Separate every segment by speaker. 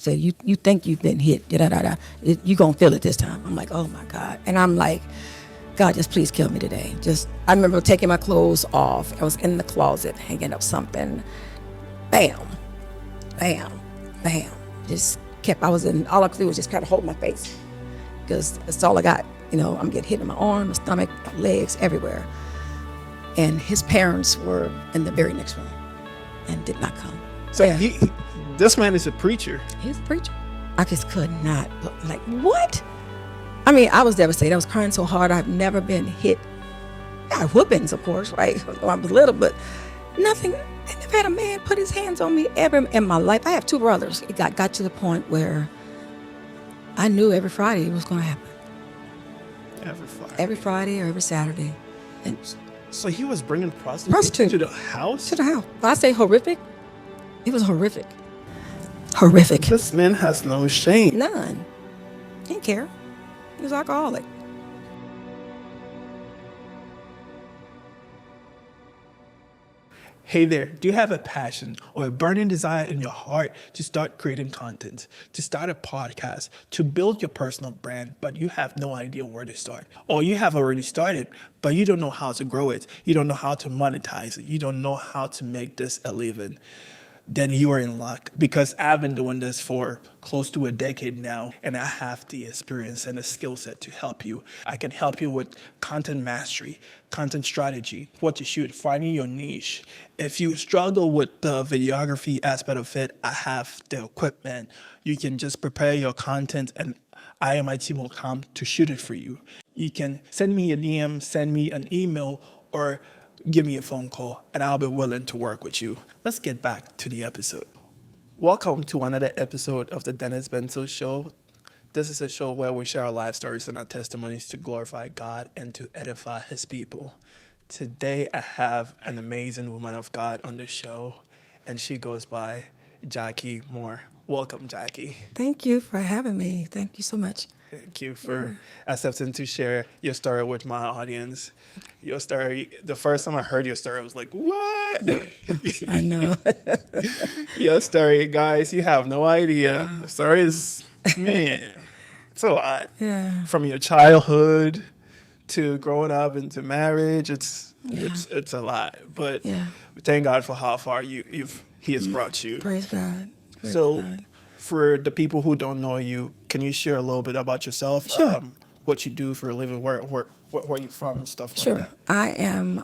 Speaker 1: Say, you think you've been hit, da-da-da-da. You're going to feel it this time. I'm like, oh, my God. And I'm like, God, just please kill me today. I remember taking my clothes off. I was in the closet hanging up something. Bam, bam, bam. All I could do was just kind of hold my face because that's all I got. I'm getting hit in my arm, my stomach, my legs, everywhere. And his parents were in the very next room and did not come.
Speaker 2: So this man is a preacher.
Speaker 1: He's a preacher. I just could not, like, what? I mean, I was devastated. I was crying so hard. I've never been hit. I had whoopings, of course, right? When I was little, but nothing. I never had a man put his hands on me ever in my life. I have 2 brothers. It got to the point where I knew every Friday it was going to happen. Every Friday or every Saturday. And
Speaker 2: so he was bringing prostitutes to the house?
Speaker 1: To the house. When I say horrific, it was horrific. Horrific.
Speaker 2: This man has no shame.
Speaker 1: None. He didn't care. He was alcoholic.
Speaker 2: Hey there, do you have a passion or a burning desire in your heart to start creating content, to start a podcast, to build your personal brand, but you have no idea where to start? Or you have already started, but you don't know how to grow it. You don't know how to monetize it. You don't know how to make this a living. Then you are in luck, because I've been doing this for close to a decade now, and I have the experience and the skill set to help you. I can help you with content mastery, content strategy, what to shoot, finding your niche. If you struggle with the videography aspect of it, I have the equipment. You can just prepare your content, and I and my team will come to shoot it for you. You can send me a DM, send me an email, or give me a phone call, and I'll be willing to work with you. Let's get back to the episode. Welcome to another episode of the Dennis Benzo Show. This is a show where we share our life stories and our testimonies to glorify God and to edify His people. Today, I have an amazing woman of God on the show, and she goes by Jackie Moore. Welcome, Jackie.
Speaker 1: Thank you for having me. Thank you so much.
Speaker 2: Thank you for accepting to share your story with my audience. Your story, the first time I heard your story, I was like, what?
Speaker 1: I know.
Speaker 2: Your story, guys, you have no idea. The story is, man, it's a lot.
Speaker 1: Yeah.
Speaker 2: From your childhood to growing up into marriage, it's a lot. But thank God for how far He has brought you.
Speaker 1: Praise God. Praise
Speaker 2: so,
Speaker 1: God.
Speaker 2: For the people who don't know you, can you share a little bit about yourself?
Speaker 1: Sure.
Speaker 2: What you do for a living, where you from, and stuff like
Speaker 1: Sure.
Speaker 2: that.
Speaker 1: I am,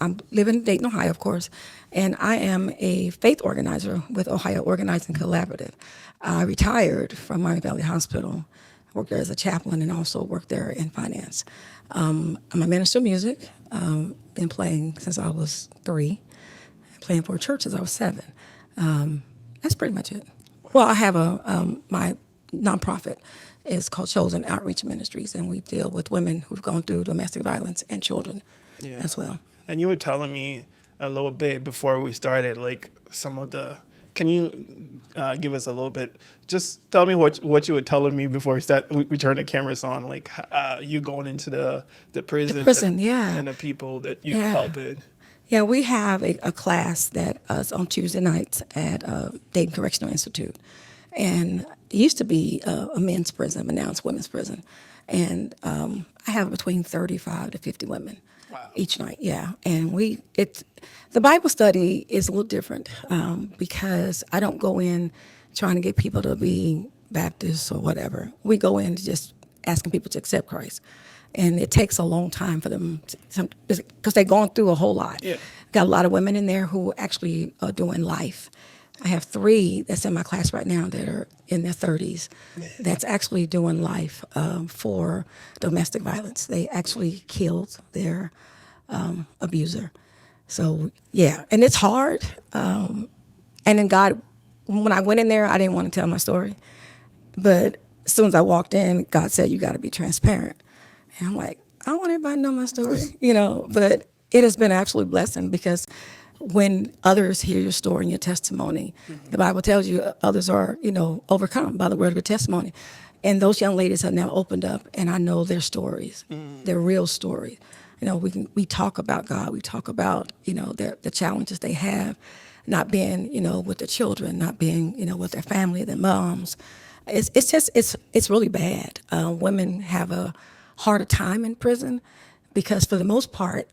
Speaker 1: I'm living in Dayton, Ohio, of course, and I am a faith organizer with Ohio Organizing Collaborative. I retired from Miami Valley Hospital. I worked there as a chaplain and also worked there in finance. I'm a minister of music. Been playing since I was 3, playing for a church since I was 7. That's pretty much it. Well, I have my nonprofit is called Chosen Outreach Ministries, and we deal with women who've gone through domestic violence and children as well.
Speaker 2: And you were telling me a little bit before we started, like some of the. Can you give us a little bit? Just tell me what you were telling me before we turned the cameras on, like you going into the prison.
Speaker 1: The prison, yeah.
Speaker 2: And the people that you help in.
Speaker 1: Yeah, we have a class that is on Tuesday nights at Dayton Correctional Institute. And it used to be a men's prison, but now it's women's prison. And I have between 35 to 50 women each night, And the Bible study is a little different because I don't go in trying to get people to be Baptists or whatever. We go in just asking people to accept Christ. And it takes a long time for them because they're going through a whole lot. Yeah. Got a lot of women in there who actually are doing life. I have 3 that's in my class right now that are in their 30s that's actually doing life for domestic violence. They actually killed their abuser. So, and it's hard. And then God, when I went in there, I didn't want to tell my story. But as soon as I walked in, God said, you got to be transparent. And I'm like, I don't want everybody to know my story, but it has been an absolute blessing because when others hear your story and your testimony, the Bible tells you others are, overcome by the word of your testimony. And those young ladies have now opened up, and I know their stories, their real stories. We talk about God, we talk about, the challenges they have, not being, with their children, not being, with their family, their moms. It's really bad. Women have a harder time in prison because for the most part,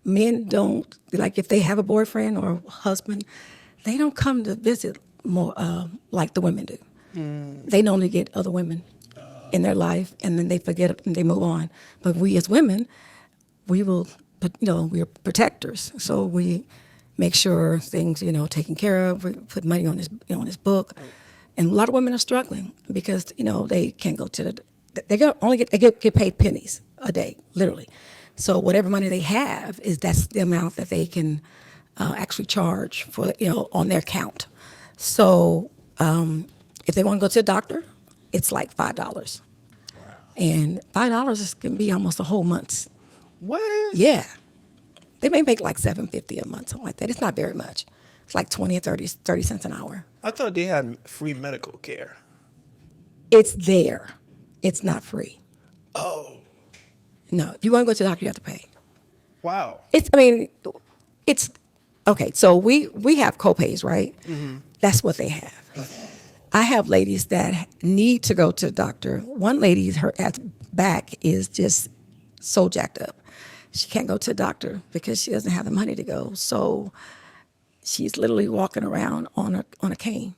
Speaker 1: men don't, like if they have a boyfriend or a husband, they don't come to visit more like the women do. They normally get other women in their life and then they forget it and they move on. But we as women, we're protectors. So we make sure things, taken care of. We put money on this book. And a lot of women are struggling because, they can't go to they get paid pennies a day, literally. So whatever money they have that's the amount that they can actually charge for, on their account. So if they want to go to a doctor, it's like $5. Wow. And $5 can be almost a whole month's.
Speaker 2: What?
Speaker 1: Yeah. They may make like $7.50 a month, something like that. It's not very much. It's like 20 or 30 cents an hour.
Speaker 2: I thought they had free medical care.
Speaker 1: It's there. It's not free.
Speaker 2: Oh.
Speaker 1: No. If you want to go to the doctor, you have to pay.
Speaker 2: Wow.
Speaker 1: It's okay. So we have copays, right? Mm-hmm. That's what they have. I have ladies that need to go to the doctor. One lady, her back is just so jacked up. She can't go to the doctor because she doesn't have the money to go. So she's literally walking around on a cane.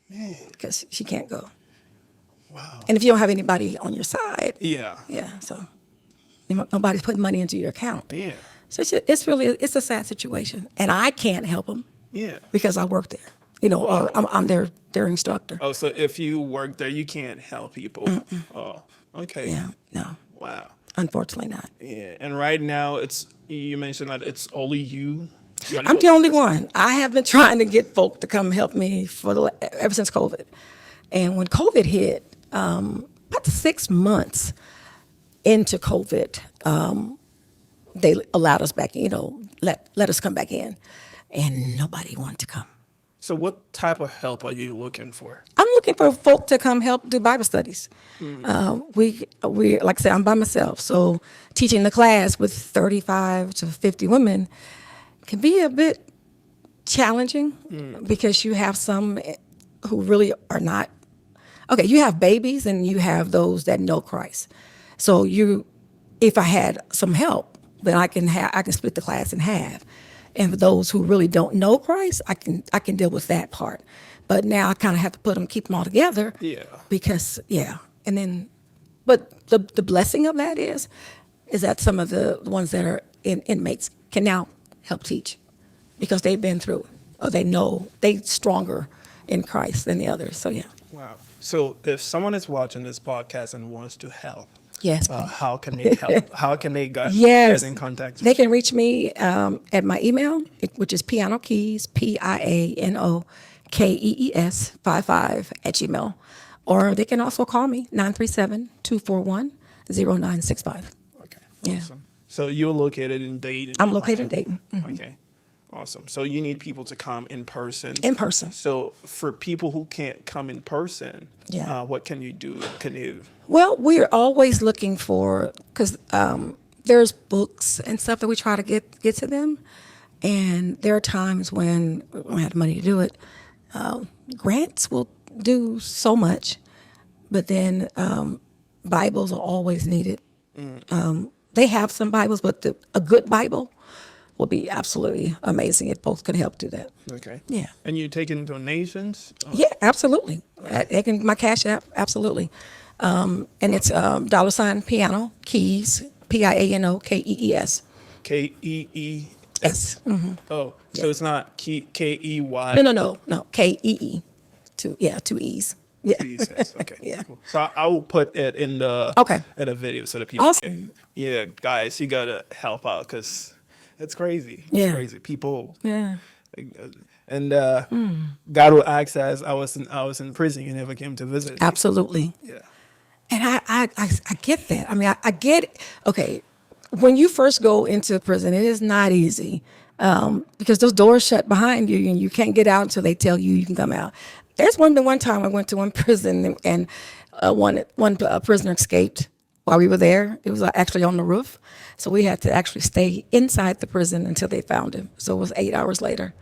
Speaker 1: Man. Because she can't go.
Speaker 2: Wow.
Speaker 1: And if you don't have anybody on your side.
Speaker 2: Yeah.
Speaker 1: Yeah. So nobody's putting money into your account.
Speaker 2: Yeah.
Speaker 1: So it's a sad situation. And I can't help them.
Speaker 2: Yeah.
Speaker 1: Because I work there. Or I'm their instructor.
Speaker 2: Oh, so if you work there, you can't help people. Mm-mm. Oh, okay.
Speaker 1: Yeah. No.
Speaker 2: Wow.
Speaker 1: Unfortunately not.
Speaker 2: Yeah. And right now, you mentioned that it's only you.
Speaker 1: I'm the only one. I have been trying to get folk to come help me ever since COVID. And when COVID hit, about 6 months into COVID, they allowed us back in, let us come back in. And nobody wanted to come.
Speaker 2: So what type of help are you looking for?
Speaker 1: I'm looking for folk to come help do Bible studies. Mm-hmm. We like I said, I'm by myself. So teaching the class with 35 to 50 women can be a bit challenging because you have some who really are not. Okay, you have babies and you have those that know Christ. So if I had some help, then I can split the class in half. And for those who really don't know Christ, I can deal with that part. But now I kind of have to keep them all together.
Speaker 2: Yeah.
Speaker 1: Because and then, but the blessing of that is that some of the ones that are inmates can now help teach because they've been through, or they're stronger in Christ than the others. So yeah.
Speaker 2: Wow. So if someone is watching this podcast and wants to help,
Speaker 1: yes,
Speaker 2: how can they help? How can they get in contact?
Speaker 1: They can reach me at my email, which is pianokeys, PIANOKEES 55 @gmail, or they can also call me 937-241-0965.
Speaker 2: Okay.
Speaker 1: Yeah.
Speaker 2: Awesome. So you're located in Dayton.
Speaker 1: I'm located in Dayton. Mm-hmm.
Speaker 2: Okay. Awesome. So you need people to come in person.
Speaker 1: In person.
Speaker 2: So for people who can't come in person, what can you do? Well,
Speaker 1: we're always looking for, because there's books and stuff that we try to get to them, and there are times when we don't have the money to do it. Grants will do so much, but then Bibles are always needed. They have some Bibles, but a good Bible will be absolutely amazing if folks could help do that.
Speaker 2: Okay.
Speaker 1: Yeah.
Speaker 2: And you're taking donations?
Speaker 1: Yeah, absolutely. My Cash App, absolutely. And it's $piano keys, PIANOKEES.
Speaker 2: KEES.
Speaker 1: Yes. Mm-hmm.
Speaker 2: Oh, so it's not KEY.
Speaker 1: No. KEE. Two E's. Yeah.
Speaker 2: Okay.
Speaker 1: Yeah.
Speaker 2: Cool. So I will put it in the video so that people.
Speaker 1: Awesome.
Speaker 2: Yeah, guys, you gotta help out because it's crazy. It's crazy. People.
Speaker 1: Yeah.
Speaker 2: And God will ask us. I was in prison. You never came to visit.
Speaker 1: Absolutely.
Speaker 2: Yeah.
Speaker 1: And I get that. I mean, I get it. Okay. When you first go into prison, it is not easy because those doors shut behind you and you can't get out until they tell you can come out. There's one time I went to one prison and one prisoner escaped while we were there. It was actually on the roof. So we had to actually stay inside the prison until they found him. So it was 8 hours later.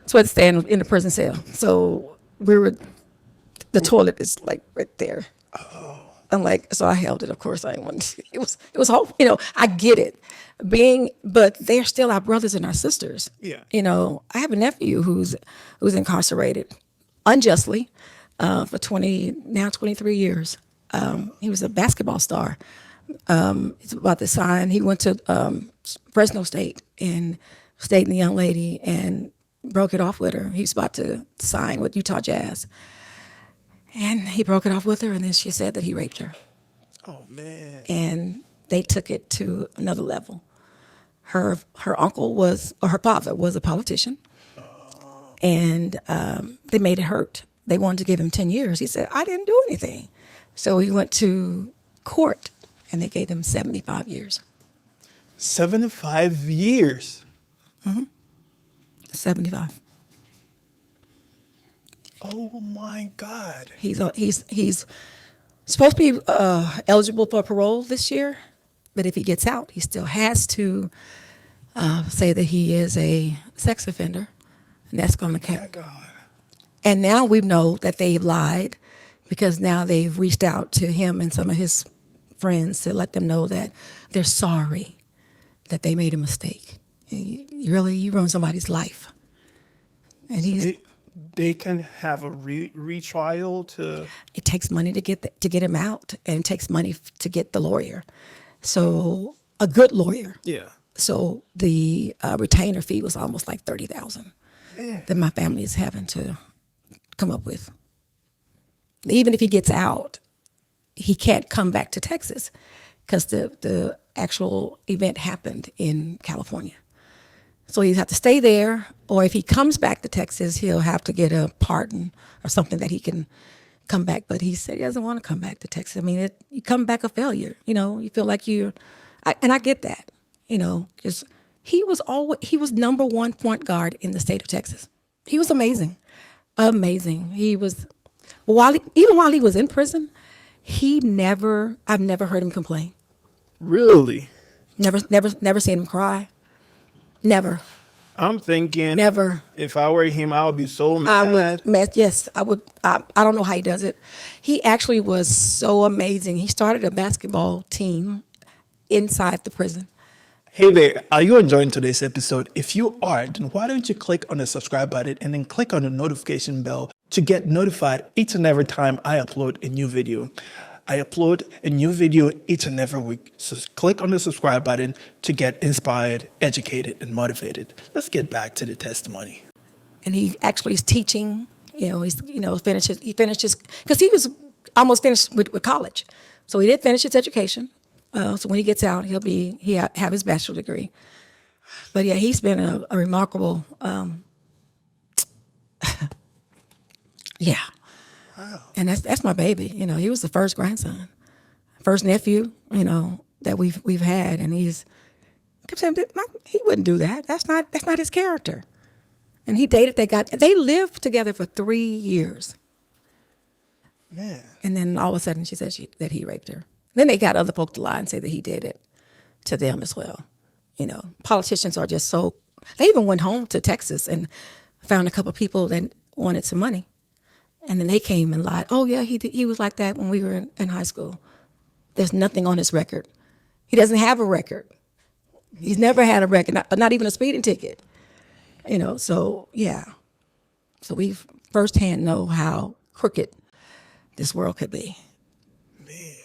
Speaker 1: So I had to stand in the prison cell. So the toilet is like right there. I'm like, so I held it. Of course, I didn't want to. It was hope. I get it. But they're still our brothers and our sisters.
Speaker 2: Yeah.
Speaker 1: I have a nephew who's incarcerated unjustly for 23 years. He was a basketball star. He's about to sign. He went to Fresno State and stayed with the young lady and broke it off with her. He's about to sign with Utah Jazz. And he broke it off with her, and then she said that he raped her.
Speaker 2: Oh, man.
Speaker 1: And they took it to another level. Her uncle her father was a politician, and they made it hurt. They wanted to give him 10 years. He said, I didn't do anything. So he went to court, and they gave him 75 years.
Speaker 2: 75 years?
Speaker 1: 75.
Speaker 2: Oh, my God.
Speaker 1: He's supposed to be eligible for parole this year, but if he gets out, he still has to say that he is a sex offender, and that's going to count.
Speaker 2: God.
Speaker 1: And now we know that they lied because now they've reached out to him and some of his friends to let them know that they're sorry that they made a mistake. You ruined somebody's life, and
Speaker 2: They can have a retrial to.
Speaker 1: It takes money to get him out, and it takes money to get the lawyer. So a good lawyer.
Speaker 2: Yeah.
Speaker 1: So the retainer fee was almost like $30,000 that my family is having to come up with. Even if he gets out, he can't come back to Texas because the actual event happened in California. So he'd have to stay there, or if he comes back to Texas, he'll have to get a pardon or something that he can come back. But he said he doesn't want to come back to Texas. I mean, you come back a failure. You feel like and I get that. Because he was number one point guard in the state of Texas. He was amazing. He was even while he was in prison, I've never heard him complain.
Speaker 2: Really?
Speaker 1: Never seen him cry. Never.
Speaker 2: I'm thinking.
Speaker 1: Never.
Speaker 2: If I were him, I would be so mad.
Speaker 1: Yes, I would. I don't know how he does it. He actually was so amazing. He started a basketball team inside the prison.
Speaker 2: Hey there, are you enjoying today's episode? If you are, then why don't you click on the subscribe button and then click on the notification bell to get notified each and every time I upload a new video. I upload a new video each and every week. So click on the subscribe button to get inspired, educated, and motivated. Let's get back to the testimony.
Speaker 1: And he actually is teaching. He finishes because he was almost finished with college. So he did finish his education. So when he gets out, he'll have his bachelor degree. But yeah, he's been a remarkable, yeah.
Speaker 2: Wow.
Speaker 1: And that's my baby. He was the first grandson, first nephew, that we've had, and he wouldn't do that. That's not his character. And he dated they lived together for 3 years.
Speaker 2: Man.
Speaker 1: And then all of a sudden she said that he raped her. Then they got other folk to lie and say that he did it to them as well. Politicians are just so. They even went home to Texas and found a couple of people that wanted some money. And then they came and lied. Oh, yeah, he was like that when we were in high school. There's nothing on his record. He doesn't have a record. He's never had a record, not even a speeding ticket. So, yeah. So we firsthand know how crooked this world could be.
Speaker 2: Man.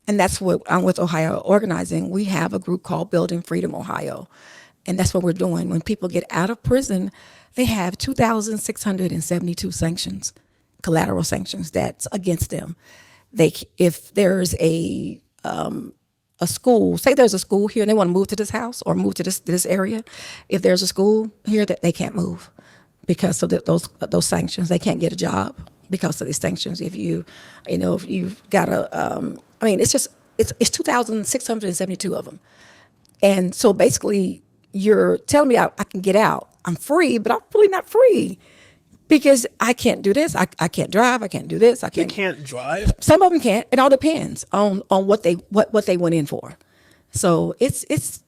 Speaker 1: And that's what I'm with Ohio Organizing. We have a group called Building Freedom Ohio. And that's what we're doing. When people get out of prison, they have 2,672 sanctions. Collateral sanctions that's against them. If there's a school, say there's a school here and they want to move to this house or move to this area, if there's a school here that they can't move because of those sanctions, they can't get a job because of these sanctions. If you've got it's 2,672 of them, and so basically you're telling me I can get out. I'm free, but I'm really not free. Because I can't do this, I can't drive, I can't do this, I can't.
Speaker 2: You can't drive?
Speaker 1: Some of them can't. It all depends on what they went in for. So it's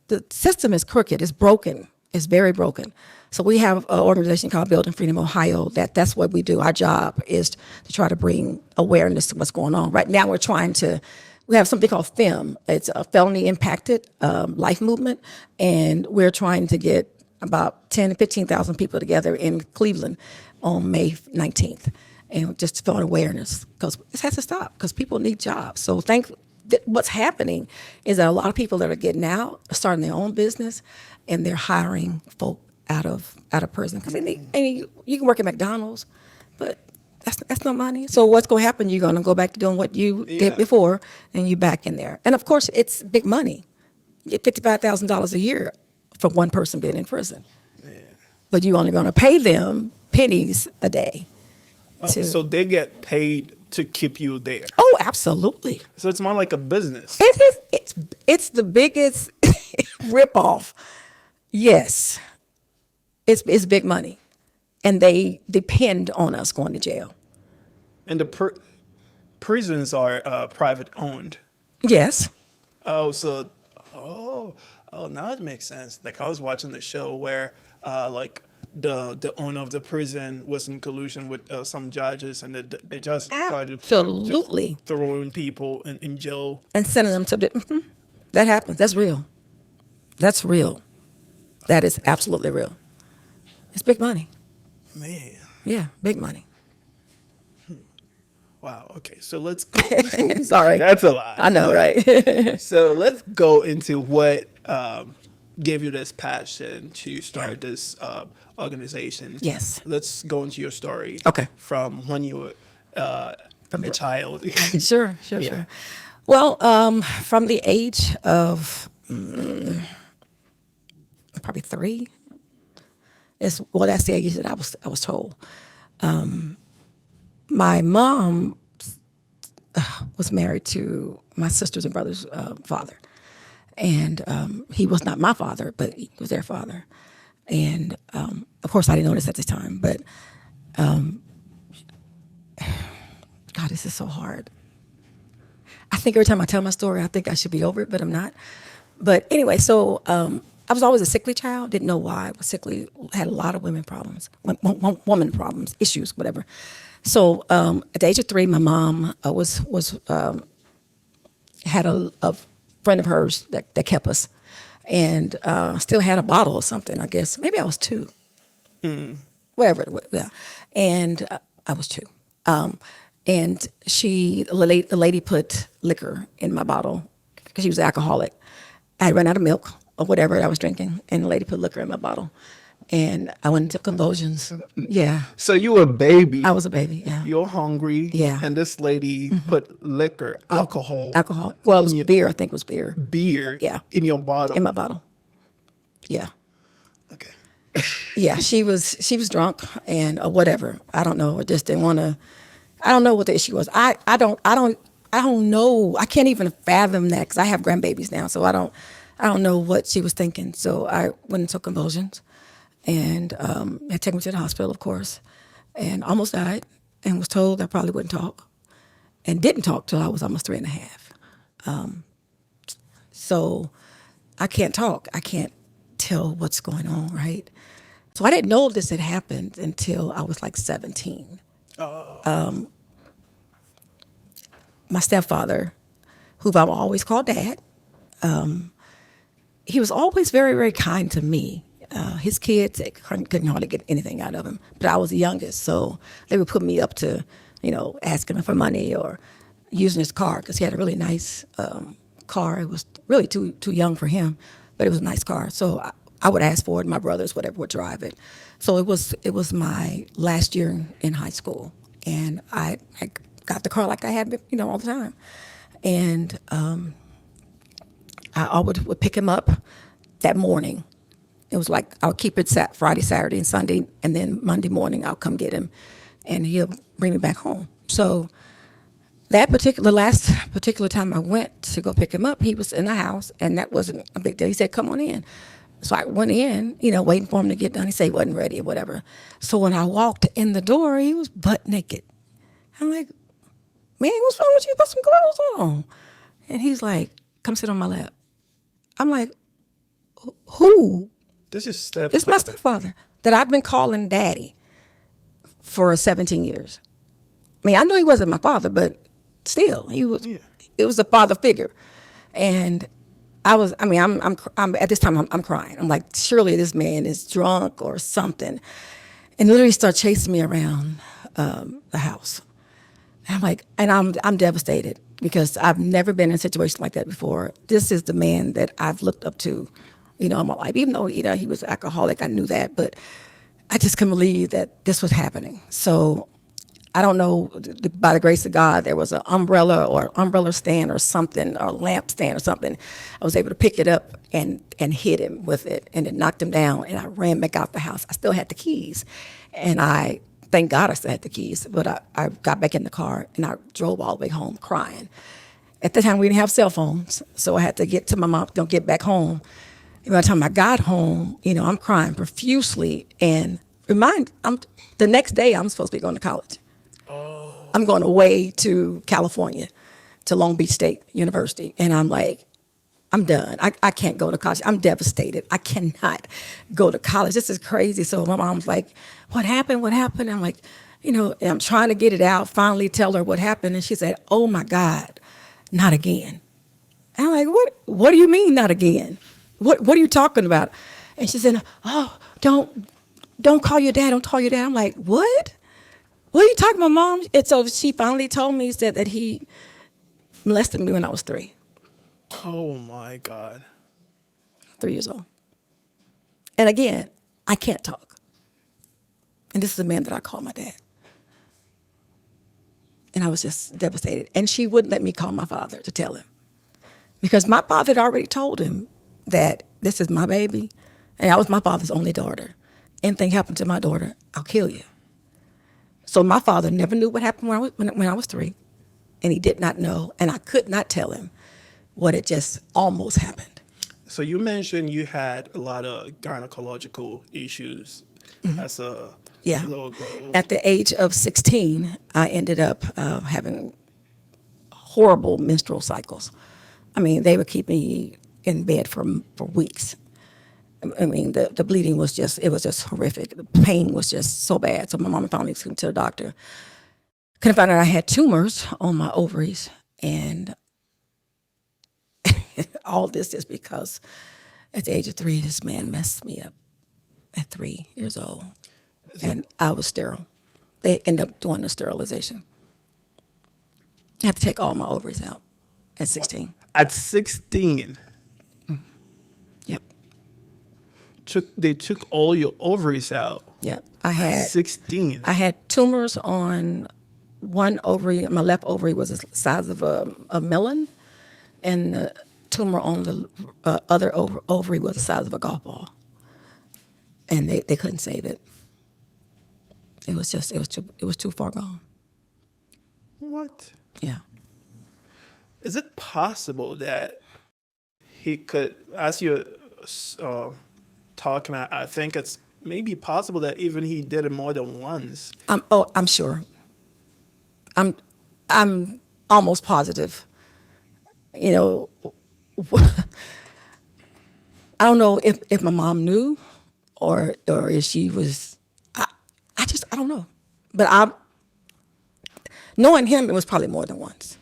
Speaker 1: the system is crooked. It's broken. It's very broken. So we have an organization called Building Freedom Ohio. That's what we do. Our job is to try to bring awareness to what's going on. Right now, we have something called FIM. It's a felony impacted life movement, and we're trying to get about 10 to 15,000 people together in Cleveland on May 19th, and just to build awareness, because this has to stop, because people need jobs. So what's happening is that a lot of people that are getting out are starting their own business, and they're hiring folk out of prison, because you can work at McDonald's, but that's no money. So what's going to happen? You're going to go back to doing what you did before, and you're back in there. And of course, it's big money. You get $55,000 a year for one person being in prison, but you're only going to pay them pennies a day.
Speaker 2: So they get paid to keep you there.
Speaker 1: Oh, absolutely.
Speaker 2: So it's more like a business.
Speaker 1: It's the biggest ripoff. Yes, it's big money, and they depend on us going to jail.
Speaker 2: And the prisons are private owned.
Speaker 1: Yes.
Speaker 2: Oh, now it makes sense. Like I was watching the show where like the owner of the prison was in collusion with some judges, and they just started
Speaker 1: Absolutely
Speaker 2: throwing people in jail
Speaker 1: and sending them to that happens. That's real. That's real. That is absolutely real. It's big money.
Speaker 2: Man.
Speaker 1: Yeah, big money.
Speaker 2: Wow. Okay. So let's go.
Speaker 1: Sorry.
Speaker 2: That's a lot.
Speaker 1: I know, right?
Speaker 2: So let's go into what gave you this passion to start this organization.
Speaker 1: Yes.
Speaker 2: Let's go into your story.
Speaker 1: Okay.
Speaker 2: From when you were a child.
Speaker 1: Sure. Well, from the age of probably 3. That's the age that I was told. My mom was married to my sister's and brother's father, and he was not my father, but he was their father. And of course, I didn't know this at the time, but God, this is so hard. I think every time I tell my story, I think I should be over it, but I'm not. But anyway, so I was always a sickly child. Didn't know why I was sickly. Had a lot of women problems, issues, whatever. So at the age of 3, my mom had a friend of hers that kept us, and still had a bottle or something. I guess maybe I was 2, whatever it was. Yeah, and I was 2. And the lady put liquor in my bottle because she was an alcoholic. I had run out of milk or whatever I was drinking, and the lady put liquor in my bottle. And I went into convulsions. Yeah.
Speaker 2: So you were a baby.
Speaker 1: I was a baby, yeah.
Speaker 2: You're hungry.
Speaker 1: Yeah.
Speaker 2: And this lady put liquor, alcohol.
Speaker 1: Well, it was beer. I think it was beer.
Speaker 2: Beer.
Speaker 1: Yeah.
Speaker 2: In your bottle.
Speaker 1: In my bottle. Yeah.
Speaker 2: Okay.
Speaker 1: Yeah, she was drunk and whatever. I don't know. I just didn't want to. I don't know what the issue was. I don't know. I can't even fathom that, because I have grandbabies now, so I don't know what she was thinking. So I went into convulsions, and they took me to the hospital, of course, and almost died, and was told I probably wouldn't talk, and didn't talk till I was almost 3.5. So I can't talk. I can't tell what's going on, right? So I didn't know this had happened until I was like 17. My stepfather, who I've always called Dad, he was always very, very kind to me. His kids couldn't hardly get anything out of him, but I was the youngest, so they would put me up to, asking him for money or using his car, because he had a really nice car. It was really too young for him, but it was a nice car. So I would ask for it. My brothers, whatever, would drive it. So it was my last year in high school, and I got the car like I had, all the time. And I would pick him up that morning. It was like I would keep it Friday, Saturday, and Sunday, and then Monday morning I'll come get him, and he'll bring me back home. So that last particular time I went to go pick him up, he was in the house, and that wasn't a big deal. He said, "Come on in." So I went in, waiting for him to get done. He said he wasn't ready or whatever. So when I walked in the door, he was butt naked. I'm like, "Man, what's wrong with you? Put some clothes on." And he's like, "Come sit on my lap." I'm like, "Who?"
Speaker 2: This is
Speaker 1: It's my stepfather. that I've been calling daddy for 17 years. I mean, I know he wasn't my father, but still, he was.
Speaker 2: Yeah.
Speaker 1: It was a father figure, and I'm at this time I'm crying. I'm like, surely this man is drunk or something, and literally start chasing me around the house. And I'm like, and I'm devastated because I've never been in a situation like that before. This is the man that I've looked up to, in my life. Even though he was an alcoholic, I knew that, but I just couldn't believe that this was happening. So I don't know, by the grace of God, there was an umbrella stand or something, or a lamp stand or something. I was able to pick it up and hit him with it, and it knocked him down, and I ran back out the house. I still had the keys, and thank God I still had the keys, but I got back in the car, and I drove all the way home crying. At the time, we didn't have cell phones, so I had to get to my mom, don't get back home. And by the time I got home, I'm crying profusely, and the next day, I'm supposed to be going to college. I'm going away to California, to Long Beach State University. And I'm like, I'm done. I can't go to college. I'm devastated. I cannot go to college. This is crazy. So my mom's like, what happened? What happened? I'm like, and I'm trying to get it out, finally tell her what happened. And she said, oh my God, not again. And I'm like, what do you mean not again? What are you talking about? And she said, oh, don't call your dad. Don't call your dad. I'm like, what? What are you talking about, Mom? And so she finally told me, said that he molested me when I was 3.
Speaker 2: Oh my God.
Speaker 1: 3 years old. And again, I can't talk. And this is the man that I call my dad. And I was just devastated. And she wouldn't let me call my father to tell him. Because my father had already told him that this is my baby, and I was my father's only daughter. Anything happened to my daughter, I'll kill you. So my father never knew what happened when I was 3, and he did not know, and I could not tell him what had just almost happened.
Speaker 2: So you mentioned you had a lot of gynecological issues as a little girl.
Speaker 1: At the age of 16, I ended up having horrible menstrual cycles. I mean, they would keep me in bed for weeks. I mean, the bleeding was just horrific. The pain was just so bad. So my mom finally took me to the doctor. Couldn't find out I had tumors on my ovaries. And all this is because at the age of 3, this man messed me up at 3 years old. And I was sterile. They ended up doing the sterilization. I had to take all my ovaries out at 16.
Speaker 2: At 16?
Speaker 1: Yep.
Speaker 2: They took all your ovaries out.
Speaker 1: Yep. I had
Speaker 2: 16.
Speaker 1: I had tumors on one ovary. My left ovary was the size of a melon, and the tumor on the other ovary was the size of a golf ball. And they couldn't save it. It was too far gone.
Speaker 2: What?
Speaker 1: Yeah.
Speaker 2: Is it possible that he could, as you're talking, I think it's maybe possible that even he did it more than once.
Speaker 1: I'm sure. I'm almost positive. I don't know if my mom knew, or if she was. I don't know. But knowing him, it was probably more than once.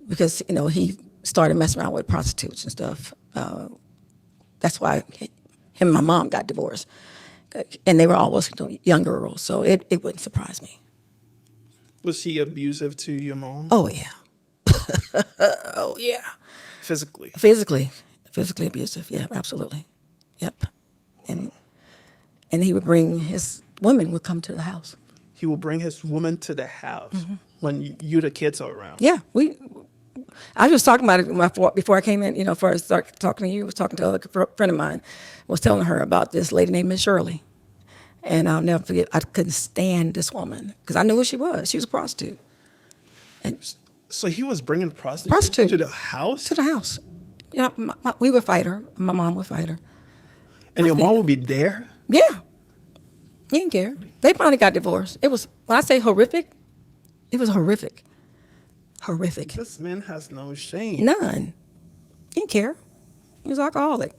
Speaker 1: Because, he started messing around with prostitutes and stuff. That's why him and my mom got divorced. And they were always young girls, so it wouldn't surprise me.
Speaker 2: Was he abusive to your mom?
Speaker 1: Oh, yeah. Oh, yeah.
Speaker 2: Physically?
Speaker 1: Physically abusive, yeah, absolutely. Yep. And he would bring women would come to the house.
Speaker 2: He will bring his woman to the house when you the kids are around.
Speaker 1: Yeah, I was talking about it before I came in. Before I started talking to you, I was talking to a friend of mine. Was telling her about this lady named Miss Shirley, and I'll never forget. I couldn't stand this woman because I knew who she was. She was a prostitute. And
Speaker 2: so he was bringing prostitutes to the house.
Speaker 1: To the house. Yeah, we would fight her. My mom would fight her.
Speaker 2: And your mom would be there.
Speaker 1: Yeah. He didn't care. They finally got divorced. It was, when I say horrific, it was horrific. Horrific.
Speaker 2: This man has no shame.
Speaker 1: None. He didn't care. He was alcoholic.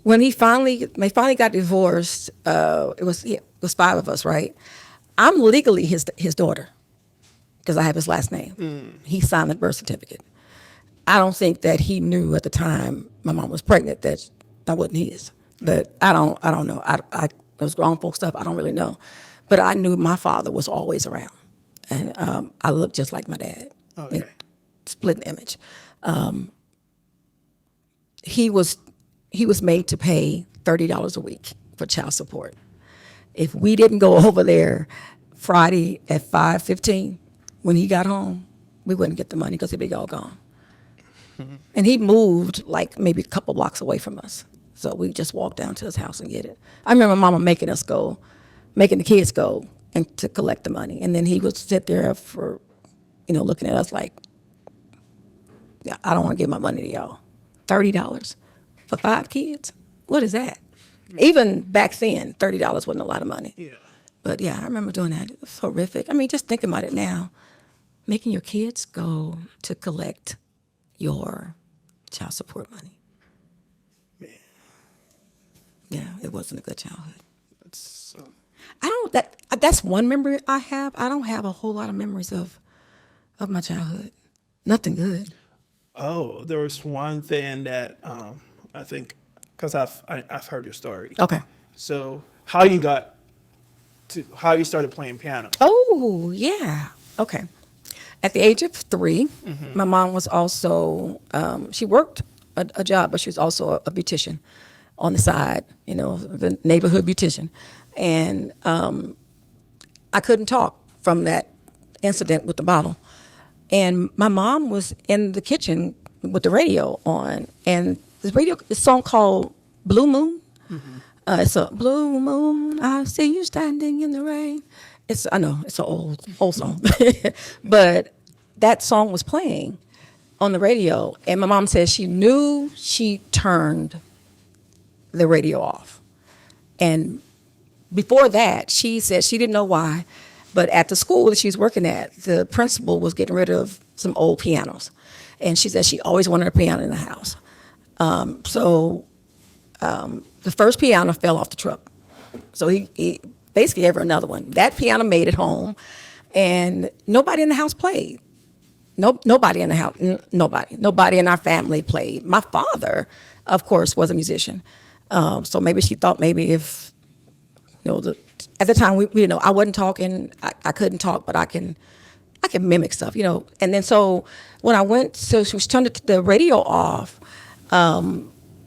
Speaker 1: when they finally got divorced, it was five of us, right? I'm legally his daughter because I have his last name. He signed the birth certificate. I don't think that he knew at the time my mom was pregnant that I wasn't his. But I don't know. I those grown folk stuff, I don't really know. But I knew my father was always around, and I looked just like my dad.
Speaker 2: Okay.
Speaker 1: Split image. He was made to pay $30 a week for child support. If we didn't go over there Friday at 5:15 when he got home, we wouldn't get the money because it'd be all gone. And he moved like maybe a couple blocks away from us. So we just walked down to his house and get it. I remember Mama making the kids go and to collect the money. And then he would sit there for, looking at us like, yeah, I don't want to give my money to y'all. $30 for 5 kids? What is that? Even back then, $30 wasn't a lot of money.
Speaker 2: Yeah.
Speaker 1: But yeah, I remember doing that. It was horrific. I mean, just thinking about it now, making your kids go to collect your child support money. Yeah, it wasn't a good childhood. That's one memory I have. I don't have a whole lot of memories of my childhood. Nothing good.
Speaker 2: Oh, there was one thing that I think, because I've heard your story.
Speaker 1: Okay.
Speaker 2: So how you started playing piano?
Speaker 1: Oh, yeah. Okay. At the age of 3, my mom was also, she worked a job, but she was also a beautician on the side, the neighborhood beautician. And I couldn't talk from that incident with the bottle. And my mom was in the kitchen with the radio on, and this song called Blue Moon. It's a blue moon, I see you standing in the rain. I know it's an old song, but that song was playing on the radio, and my mom said she knew she turned the radio off. And before that, she said she didn't know why, but at the school that she was working at, the principal was getting rid of some old pianos, and she said she always wanted a piano in the house. The first piano fell off the truck. So he basically gave her another one. That piano made it home, and nobody in the house played. Nobody in the house, nobody in our family played. My father, of course, was a musician. So maybe she thought if, at the time, I wasn't talking, I couldn't talk, but I can mimic stuff, And then so when I went, so she turned the radio off,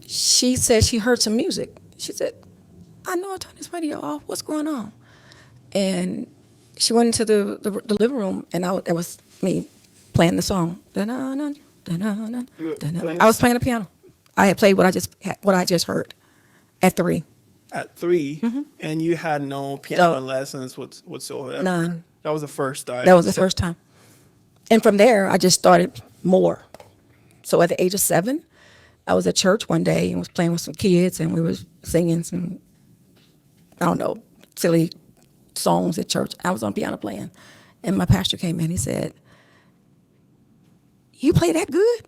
Speaker 1: she said she heard some music. She said, I know I turned this radio off. What's going on? And she went into the living room, and it was me playing the song. I was playing the piano. I had played what I just heard at 3.
Speaker 2: At 3, and you had no piano lessons whatsoever?
Speaker 1: None.
Speaker 2: That was the first time?
Speaker 1: That was the first time. And from there, I just started more. So at the age of 7, I was at church one day and was playing with some kids, and we were singing some, silly songs at church. I was on piano playing, and my pastor came in. He said, "You play that good?"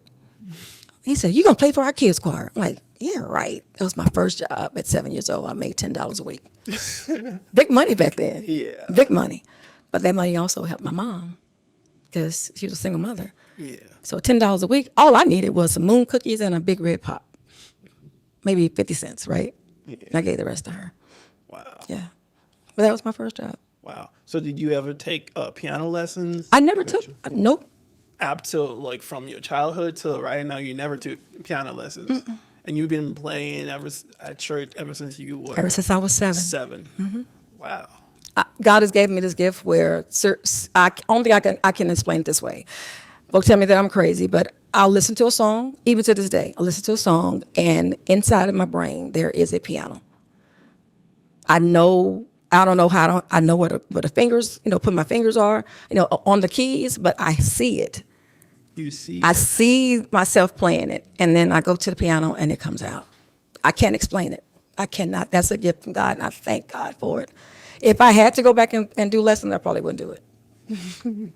Speaker 1: He said, "You gonna play for our kids choir?" I'm like, "Yeah, right." That was my first job at 7 years old. I made $10 a week. Big money back then.
Speaker 2: Yeah.
Speaker 1: Big money. But that money also helped my mom because she was a single mother.
Speaker 2: Yeah.
Speaker 1: So $10 a week, all I needed was some moon cookies and a big red pop. Maybe 50 cents, right?
Speaker 2: Yeah.
Speaker 1: And I gave the rest to her.
Speaker 2: Wow.
Speaker 1: Yeah. But that was my first job.
Speaker 2: Wow. So did you ever take piano lessons?
Speaker 1: I never took, nope.
Speaker 2: Up till from your childhood till right now, you never took piano lessons. And you've been playing at church ever since you were?
Speaker 1: Ever since I was 7.
Speaker 2: 7. Wow.
Speaker 1: God has given me this gift where only I can explain it this way. Folks tell me that I'm crazy, but I'll listen to a song, even to this day. I'll listen to a song, and inside of my brain, there is a piano. I don't know how I know where the fingers, put my fingers are, on the keys, but I see it.
Speaker 2: You see?
Speaker 1: I see myself playing it, and then I go to the piano, and it comes out. I can't explain it. I cannot. That's a gift from God, and I thank God for it. If I had to go back and do lessons, I probably wouldn't do it.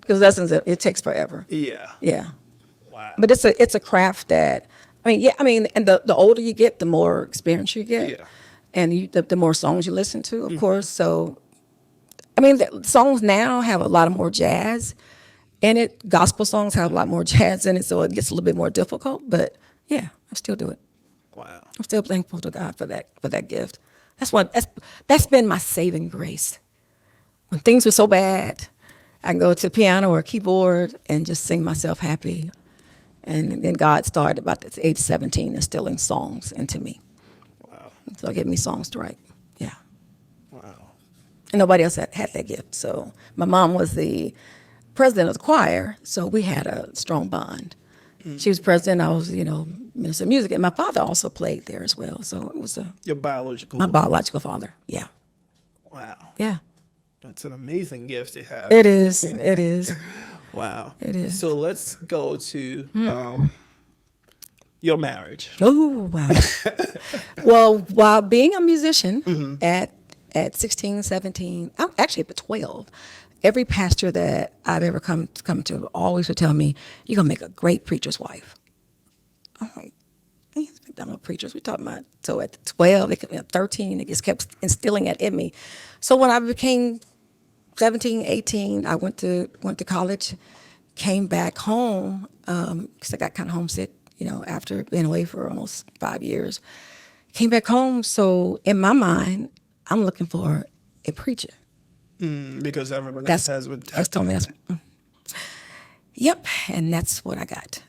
Speaker 1: Because lessons, it takes forever.
Speaker 2: Yeah.
Speaker 1: Yeah.
Speaker 2: Wow.
Speaker 1: But it's a craft that I mean, yeah, I mean, and the older you get, the more experience you get.
Speaker 2: Yeah.
Speaker 1: And the more songs you listen to, of course. So, I mean, the songs now have a lot of more jazz in it. Gospel songs have a lot more jazz in it, so it gets a little bit more difficult. But yeah, I still do it.
Speaker 2: Wow.
Speaker 1: I'm still thankful to God for that gift. That's been my saving grace. When things were so bad, I can go to the piano or keyboard and just sing myself happy. And then God started about the age 17 instilling songs into me.
Speaker 2: Wow.
Speaker 1: So it gave me songs to write. Yeah.
Speaker 2: Wow.
Speaker 1: And nobody else had that gift. So my mom was the president of the choir, so we had a strong bond. She was president, I was, minister of music, and my father also played there as well. So it was
Speaker 2: Your biological.
Speaker 1: my biological father. Yeah.
Speaker 2: Wow.
Speaker 1: Yeah.
Speaker 2: That's an amazing gift to have.
Speaker 1: It is. It is.
Speaker 2: Wow.
Speaker 1: It is.
Speaker 2: So let's go to your marriage.
Speaker 1: Oh, wow. Well, while being a musician at 16, 17, I'm actually at 12, every pastor that I've ever come to always would tell me, you're going to make a great preacher's wife. I'm like, I'm no preachers. We're talking about, so at 12, 13, it just kept instilling it in me. So when I became 17, 18, I went to college, came back home, because I got kind of homesick, after being away for almost 5 years. Came back home, so in my mind, I'm looking for a preacher.
Speaker 2: Because everyone else has with
Speaker 1: That's told me. Yep, and that's what I got.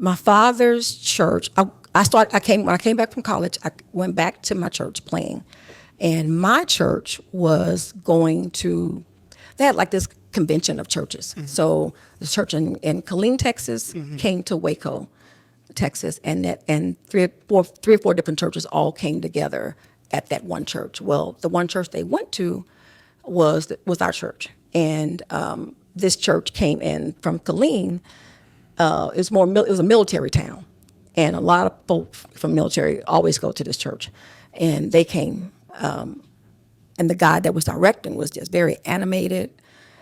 Speaker 1: My father's church. When I came back from college, I went back to my church playing, and my church was going to. They had like this convention of churches. So the church in Killeen, Texas, came to Waco, Texas, and three or four different churches all came together at that one church. Well, the one church they went to was our church, and this church came in from Killeen. It was a military town, and a lot of folks from military always go to this church, and they came. And the guy that was directing was just very animated.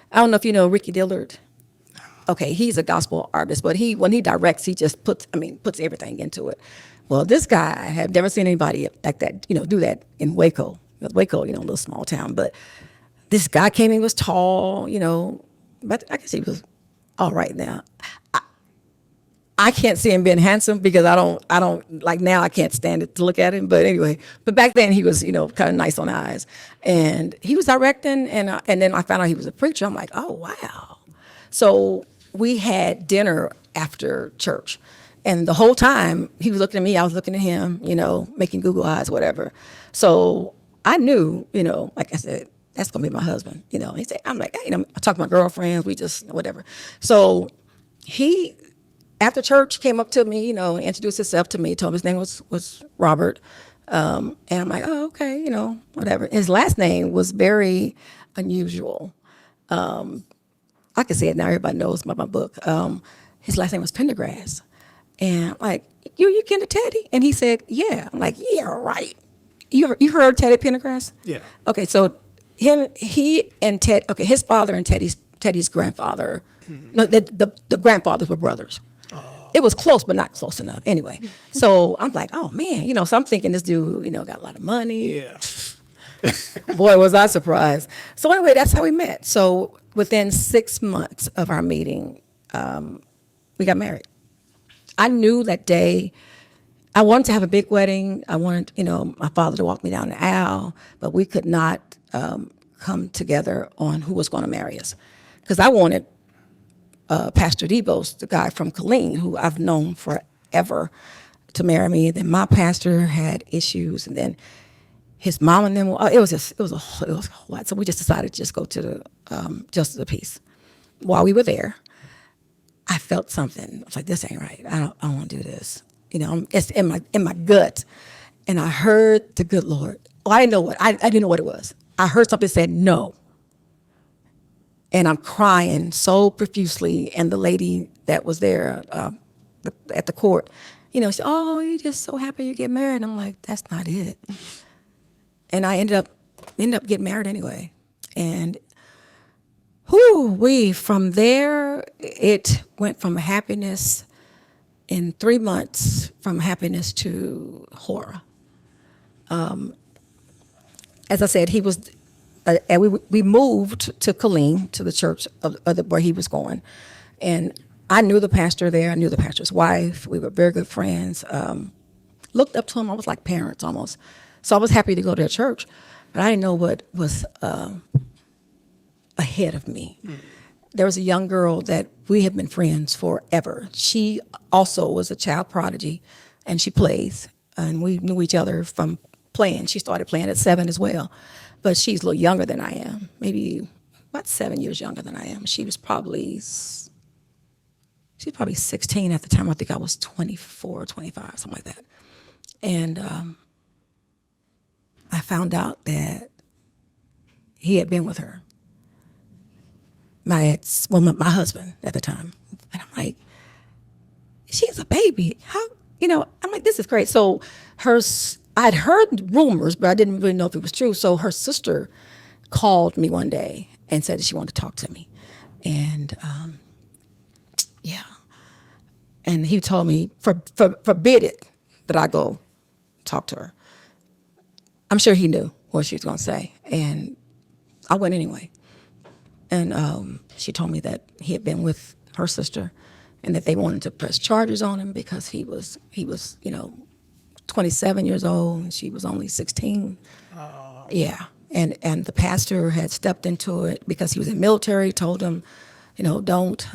Speaker 1: I don't know if you know Ricky Dillard. Okay, he's a gospel artist, but when he directs, he just puts everything into it. Well, this guy, I have never seen anybody like that, do that in Waco. Waco, a little small town, but this guy came in, was tall, but I guess he was all right now. I can't see him being handsome because I don't like now. I can't stand it to look at him. But anyway, back then he was, kind of nice on the eyes, and he was directing, and then I found out he was a preacher. I'm like, oh wow. So we had dinner after church, and the whole time he was looking at me, I was looking at him, making Google eyes, whatever. So I knew, like I said, that's gonna be my husband. He said, I'm like, I talk to my girlfriends, we just whatever. So he. After church, came up to me, introduced himself to me, told me his name was Robert. And I'm like, oh, okay, whatever. His last name was very unusual. I can say it now, everybody knows about my book. His last name was Pendergrass. And I'm like, you kin to Teddy? And he said, yeah. I'm like, yeah, right. You heard Teddy Pendergrass?
Speaker 2: Yeah.
Speaker 1: Okay, so he and Ted, okay, his father and Teddy's grandfather, no, the grandfathers were brothers. It was close, but not close enough. Anyway, so I'm like, oh man, so I'm thinking this dude, got a lot of money.
Speaker 2: Yeah.
Speaker 1: Boy, was I surprised. So anyway, that's how we met. So within 6 months of our meeting, we got married. I knew that day I wanted to have a big wedding. I wanted, my father to walk me down the aisle, but we could not come together on who was going to marry us, because I wanted Pastor Debos, the guy from Killeen, who I've known forever, to marry me. Then my pastor had issues, and then his mom and them. It was a whole lot. So we just decided to just go to the Justice of the Peace. While we were there, I felt something. I was like, this ain't right. I don't want to do this. It's in my gut, and I heard the good Lord. Well, I didn't know I didn't know what it was. I heard something said no. And I'm crying so profusely, and the lady that was there at the court, she said, oh, you're just so happy you get married. And I'm like, that's not it. And I ended up getting married anyway. And from there, it went from happiness in 3 months from happiness to horror. As I said, he was, and we moved to Killeen, to the church where he was going. And I knew the pastor there. I knew the pastor's wife. We were very good friends. Looked up to him. I was like parents almost. So I was happy to go to their church. But I didn't know what was ahead of me. There was a young girl that we have been friends forever. She also was a child prodigy, and she plays. And we knew each other from playing. She started playing at 7 as well. But she's a little younger than I am, maybe about 7 years younger than I am. She was probably 16 at the time. I think I was 24, 25, something like that. And I found out that he had been with her. My husband at the time. And I'm like, she's a baby. How, I'm like, this is great. So I'd heard rumors, but I didn't really know if it was true. So her sister called me one day and said that she wanted to talk to me. And yeah. And he told me, forbid it that I go talk to her. I'm sure he knew what she was going to say. And I went anyway. And she told me that he had been with her sister and that they wanted to press charges on him because he was 27 years old and she was only 16. Yeah. And the pastor had stepped into it because he was in the military, told him, don't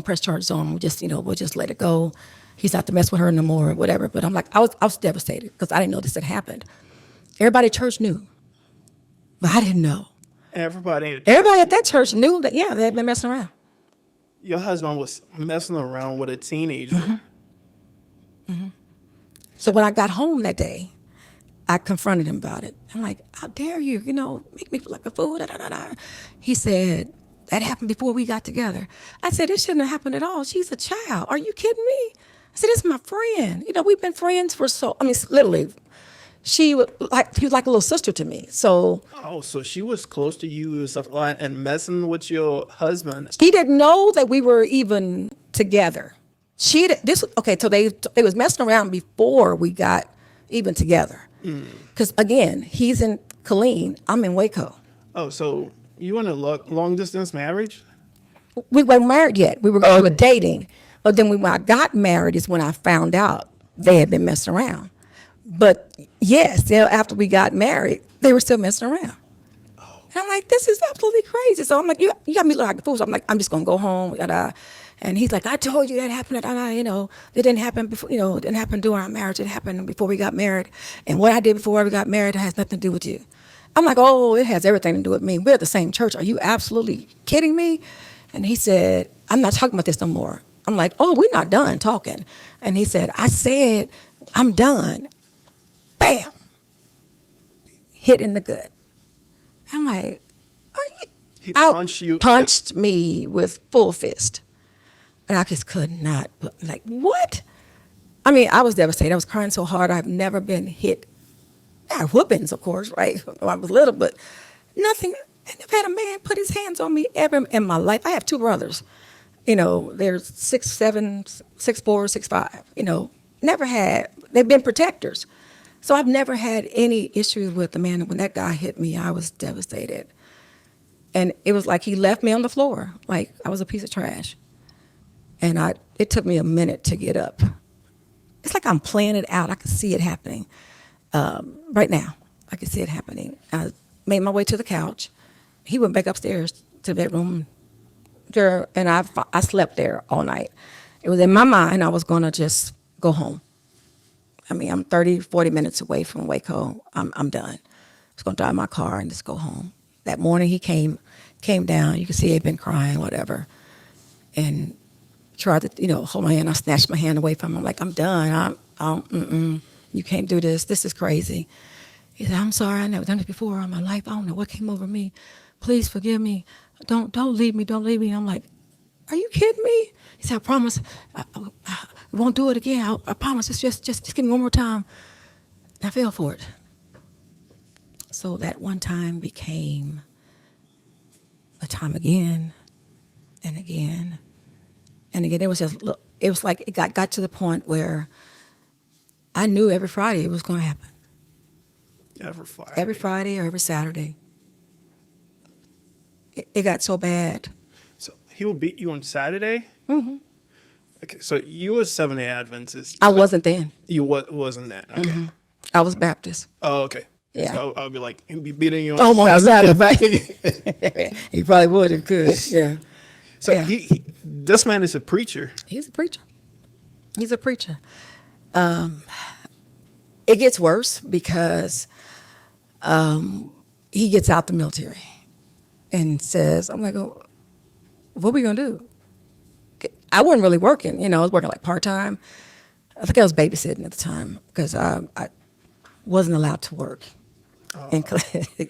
Speaker 1: press charges on him. We'll just let it go. He's not to mess with her no more or whatever. But I'm like, I was devastated because I didn't know this had happened. Everybody at church knew, but I didn't know.
Speaker 2: Everybody
Speaker 1: at that church knew that, yeah, they had been messing around.
Speaker 2: Your husband was messing around with a teenager.
Speaker 1: Mm-hmm. Mm-hmm. So when I got home that day, I confronted him about it. I'm like, how dare you, make me feel like a fool, da, da, da, da. He said, that happened before we got together. I said, it shouldn't have happened at all. She's a child. Are you kidding me? I said, this is my friend. We've been friends for literally, she was like a little sister to me. So.
Speaker 2: Oh, so she was close to you and stuff like that and messing with your husband.
Speaker 1: He didn't know that we were even together. So they was messing around before we got even together. Because again, he's in Killeen, I'm in Waco.
Speaker 2: Oh, so you in a long distance marriage?
Speaker 1: We weren't married yet. We were dating. But then when I got married is when I found out they had been messing around. But yes, after we got married, they were still messing around. Oh. And I'm like, this is absolutely crazy. So I'm like, you got me like a fool. So I'm like, I'm just going to go home. And he's like, I told you that happened. It didn't happen before, it didn't happen during our marriage. It happened before we got married. And what I did before we got married has nothing to do with you. I'm like, oh, it has everything to do with me. We're at the same church. Are you absolutely kidding me? And he said, I'm not talking about this no more. I'm like, oh, we're not done talking. And he said, I said, I'm done. Bam. Hit in the gut. I'm like, are you?
Speaker 2: He punched you.
Speaker 1: Punched me with full fist. And I just could not, like, what? I mean, I was devastated. I was crying so hard. I've never been hit. I had whoopings, of course, right? When I was little, but nothing. I never had a man put his hands on me ever in my life. I have 2 brothers. They're 6'7", 6'4", 6'5". Never had. They've been protectors. So I've never had any issues with the man. When that guy hit me, I was devastated. And it was like he left me on the floor, like I was a piece of trash. And it took me a minute to get up. It's like I'm playing it out. I can see it happening right now. I can see it happening. I made my way to the couch. He went back upstairs to the bedroom, and I slept there all night. It was in my mind I was going to just go home. I mean, I'm 30, 40 minutes away from Waco. I'm done. I was going to drive my car and just go home. That morning he came down. You can see he'd been crying, whatever, and tried to, hold my hand. I snatched my hand away from him. I'm like, I'm done. You can't do this. This is crazy. He said, I'm sorry. I never done this before in my life. I don't know what came over me. Please forgive me. Don't leave me. Don't leave me. And I'm like, are you kidding me? He said, I promise I won't do it again. I promise. It's just give me one more time. And I fell for it. So that one time became a time again and again. And again, it was like it got to the point where I knew every Friday it was going to happen. Every Friday or every Saturday. It got so bad.
Speaker 2: So he will beat you on Saturday?
Speaker 1: Mm-hmm.
Speaker 2: Okay, so you were Seventh-day Adventist.
Speaker 1: I wasn't then.
Speaker 2: You wasn't that? Okay.
Speaker 1: Mm-hmm. I was Baptist.
Speaker 2: Oh, okay.
Speaker 1: Yeah.
Speaker 2: So I'll be like, he'll be beating you on
Speaker 1: Oh my God! He probably would and could. Yeah.
Speaker 2: So
Speaker 1: Yeah.
Speaker 2: this man is a preacher.
Speaker 1: He's a preacher. He's a preacher. It gets worse because he gets out the military and says, I'm like, oh, what are we going to do? I wasn't really working. I was working like part-time. I think I was babysitting at the time because I wasn't allowed to work. And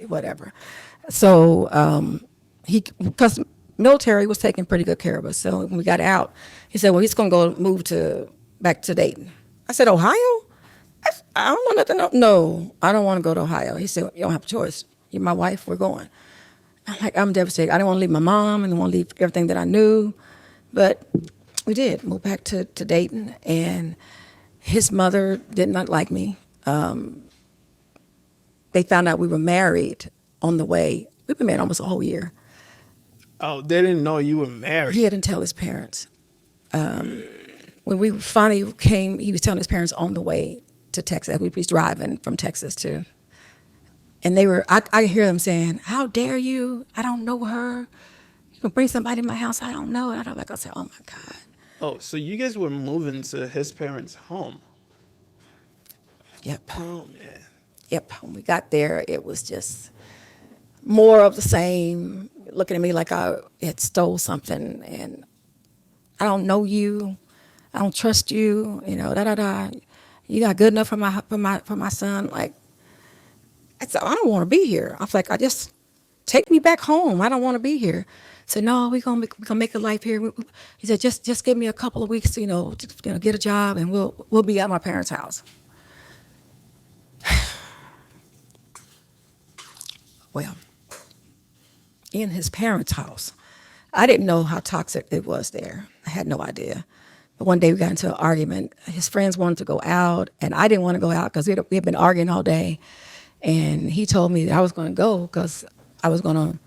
Speaker 1: whatever. So because military was taking pretty good care of us. So when we got out, he said, well, he's going to move back to Dayton. I said, Ohio? I don't want nothing. No, I don't want to go to Ohio. He said, you don't have a choice. You're my wife. We're going. I'm devastated. I didn't want to leave my mom. I didn't want to leave everything that I knew. But we did move back to Dayton. And his mother did not like me. They found out we were married on the way. We've been married almost a whole year.
Speaker 2: Oh, they didn't know you were married.
Speaker 1: He didn't tell his parents. When we finally came, he was telling his parents on the way to Texas. We was driving from Texas to, and they were. I hear them saying, "How dare you? I don't know her. You can bring somebody in my house. I don't know." And I said, "Oh my God."
Speaker 2: Oh, so you guys were moving to his parents' home.
Speaker 1: Yep.
Speaker 2: Oh man.
Speaker 1: Yep. When we got there, it was just more of the same. Looking at me like I had stole something, and I don't know you. I don't trust you. You not good enough for my son. Like, I said, I don't want to be here. I was like, just take me back home. I don't want to be here. So no, we're gonna make a life here. He said, just give me a couple of weeks, to get a job, and we'll be at my parents' house. Well, in his parents' house, I didn't know how toxic it was there. I had no idea. But one day we got into an argument. His friends wanted to go out, and I didn't want to go out because we had been arguing all day. And he told me that I was going to go because I was going to,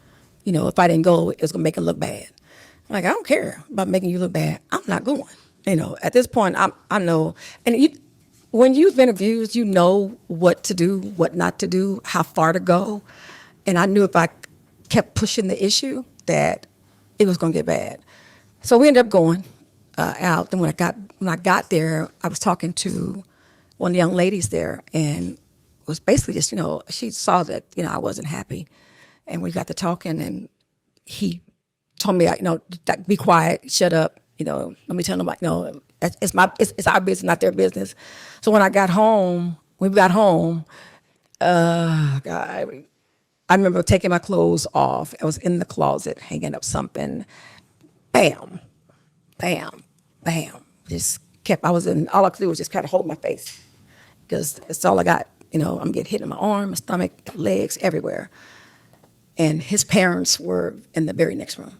Speaker 1: if I didn't go, it was going to make him look bad. I'm like, I don't care about making you look bad. I'm not going. At this point, I know. And when you've been abused, you know what to do, what not to do, how far to go. And I knew if I kept pushing the issue that it was going to get bad. So we ended up going out. And when I got there, I was talking to one of the young ladies there, and it was basically just, she saw that, I wasn't happy. And we got to talking, and he told me, be quiet, shut up, let me tell nobody, it's our business, not their business. So when we got home, God, I remember taking my clothes off. I was in the closet, hanging up something. Bam, bam, bam. All I could do was just kind of hold my face because it's all I got. I'm getting hit in my arm, my stomach, legs, everywhere. And his parents were in the very next room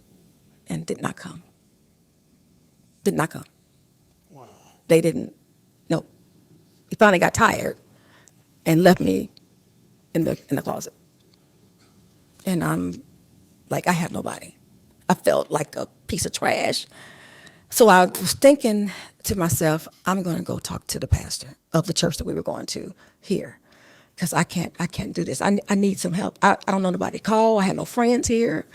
Speaker 1: and did not come. Did not come.
Speaker 2: Wow.
Speaker 1: They didn't. No. He finally got tired and left me in the closet. And I'm like, I have nobody. I felt like a piece of trash. So I was thinking to myself, I'm going to go talk to the pastor of the church that we were going to here, because I can't do this. I need some help. I don't know nobody to call. I had no friends here.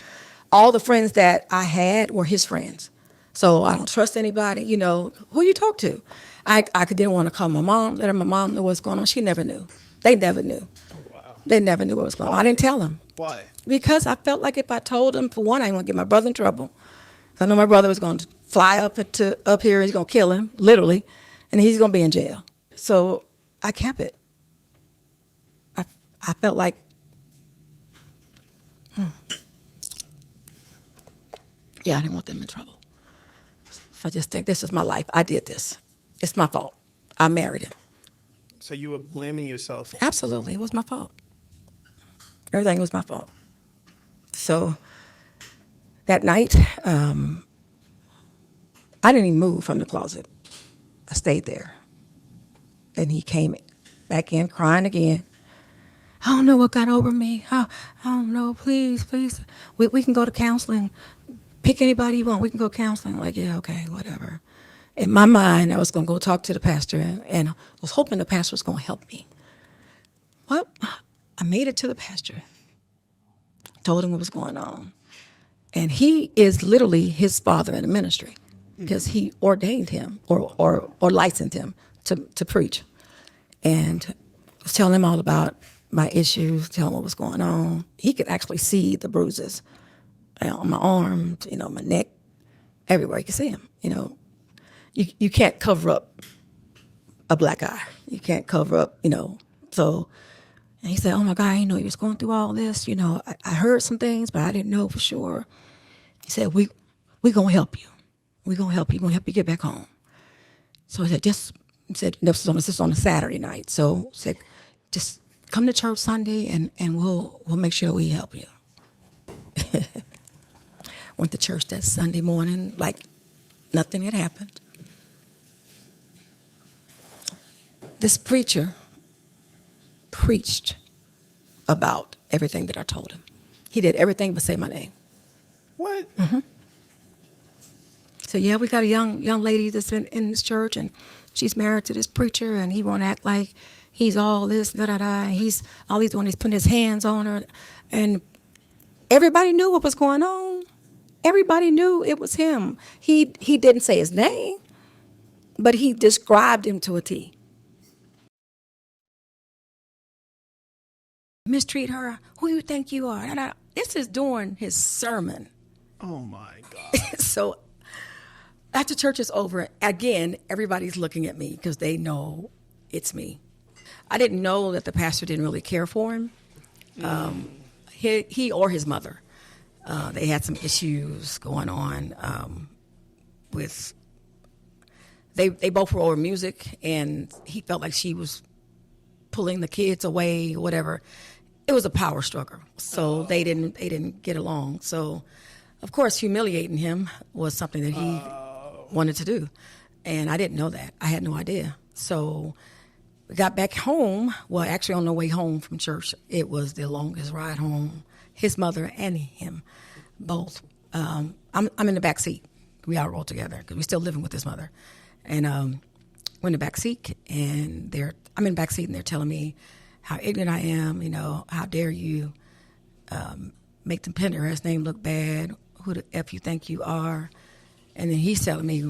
Speaker 1: All the friends that I had were his friends. So I don't trust anybody. Who you talk to? I didn't want to call my mom, let my mom know what's going on. She never knew. They never knew.
Speaker 2: Wow.
Speaker 1: They never knew what was going on. I didn't tell them.
Speaker 2: Why?
Speaker 1: Because I felt like if I told them, for one, I didn't want to get my brother in trouble. I know my brother was going to fly up here, he's going to kill him, literally, and he's going to be in jail. So I kept it. I felt like, yeah, I didn't want them in trouble. So I just think, this is my life. I did this. It's my fault. I married him.
Speaker 2: So you were blaming yourself?
Speaker 1: Absolutely. It was my fault. Everything was my fault. So that night, I didn't even move from the closet. I stayed there. And he came back in crying again. I don't know what got over me. I don't know. Please, please. We can go to counseling. Pick anybody you want. We can go counseling. Like, yeah, okay, whatever. In my mind, I was going to go talk to the pastor, and I was hoping the pastor was going to help me. Well, I made it to the pastor, told him what was going on. And he is literally his father in the ministry because he ordained him or licensed him to preach. And I was telling him all about my issues, telling him what was going on. He could actually see the bruises on my arms, my neck, everywhere. You could see them, You can't cover up a black eye. You can't cover up, So, and he said, oh, my God, I didn't know he was going through all this. I heard some things, but I didn't know for sure. He said, we going to help you. We're going to help you. We're going to help you get back home. So he said, this was on a Saturday night. So he said, just come to church Sunday and we'll make sure we help you. Went to church that Sunday morning like nothing had happened. This preacher preached about everything that I told him. He did everything but say my name.
Speaker 2: What?
Speaker 1: Mm-hmm. So yeah, we got a young lady that's in this church, and she's married to this preacher, and he won't act like he's all this, da-da-da. He's putting his hands on her. And everybody knew what was going on. Everybody knew it was him. He didn't say his name, but he described him to a T. Mistreat her. Who you think you are? Da-da. This is during his sermon.
Speaker 2: Oh, my God.
Speaker 1: So after church is over, again, everybody's looking at me because they know it's me. I didn't know that the pastor didn't really care for him. He or his mother. They had some issues going on with. They both were over music, and he felt like she was pulling the kids away, whatever. It was a power struggle, so they didn't get along. So, of course, humiliating him was something that he wanted to do, and I didn't know that. I had no idea. So we got back home. Well, actually, on the way home from church, it was the longest ride home. His mother and him, both. I'm in the back seat. We all rolled together because we're still living with his mother, and we're in the back seat, and I'm in the back seat, and they're telling me how ignorant I am. How dare you make the Pendergrass name look bad? Who the F you think you are? And then he's telling me,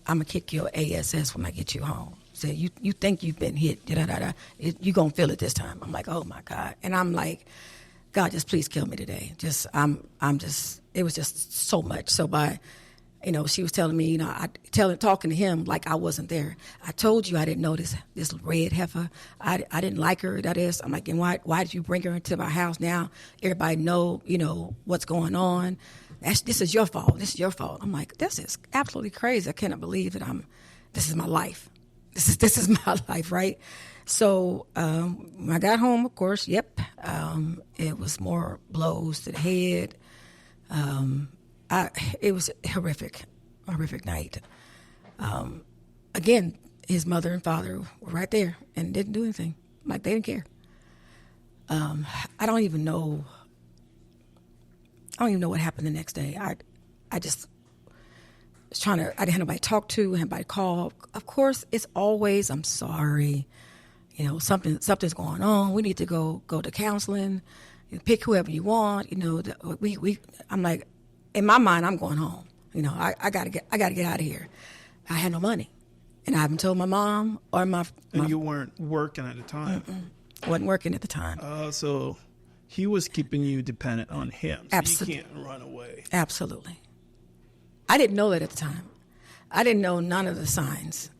Speaker 1: I'm going to kick your ASS when I get you home. So you think you've been hit. Da-da-da-da. You're going to feel it this time. I'm like, oh, my God. And I'm like, God, just please kill me today. It was just so much. So she was telling me, talking to him like I wasn't there. I told you I didn't know this red heifer. I didn't like her. That is. I'm like, and why did you bring her into my house now? Everybody know, what's going on. This is your fault. This is your fault. I'm like, this is absolutely crazy. I cannot believe that this is my life. This is my life, right? So when I got home, of course, yep, it was more blows to the head. It was a horrific night. Again, his mother and father were right there and didn't do anything. Like they didn't care. I don't even know what happened the next day. I just was I didn't have nobody to talk to, had nobody to call. Of course, it's always, I'm sorry. Something's going on. We need to go to counseling. Pick whoever you want. I'm like, in my mind, I'm going home. I gotta get out of here. I had no money, and I haven't told my mom or my.
Speaker 2: And you weren't working at the time.
Speaker 1: Wasn't working at the time.
Speaker 2: So he was keeping you dependent on him. So
Speaker 1: Absolutely.
Speaker 2: You can't run away.
Speaker 1: Absolutely. I didn't know that at the time. I didn't know none of the signs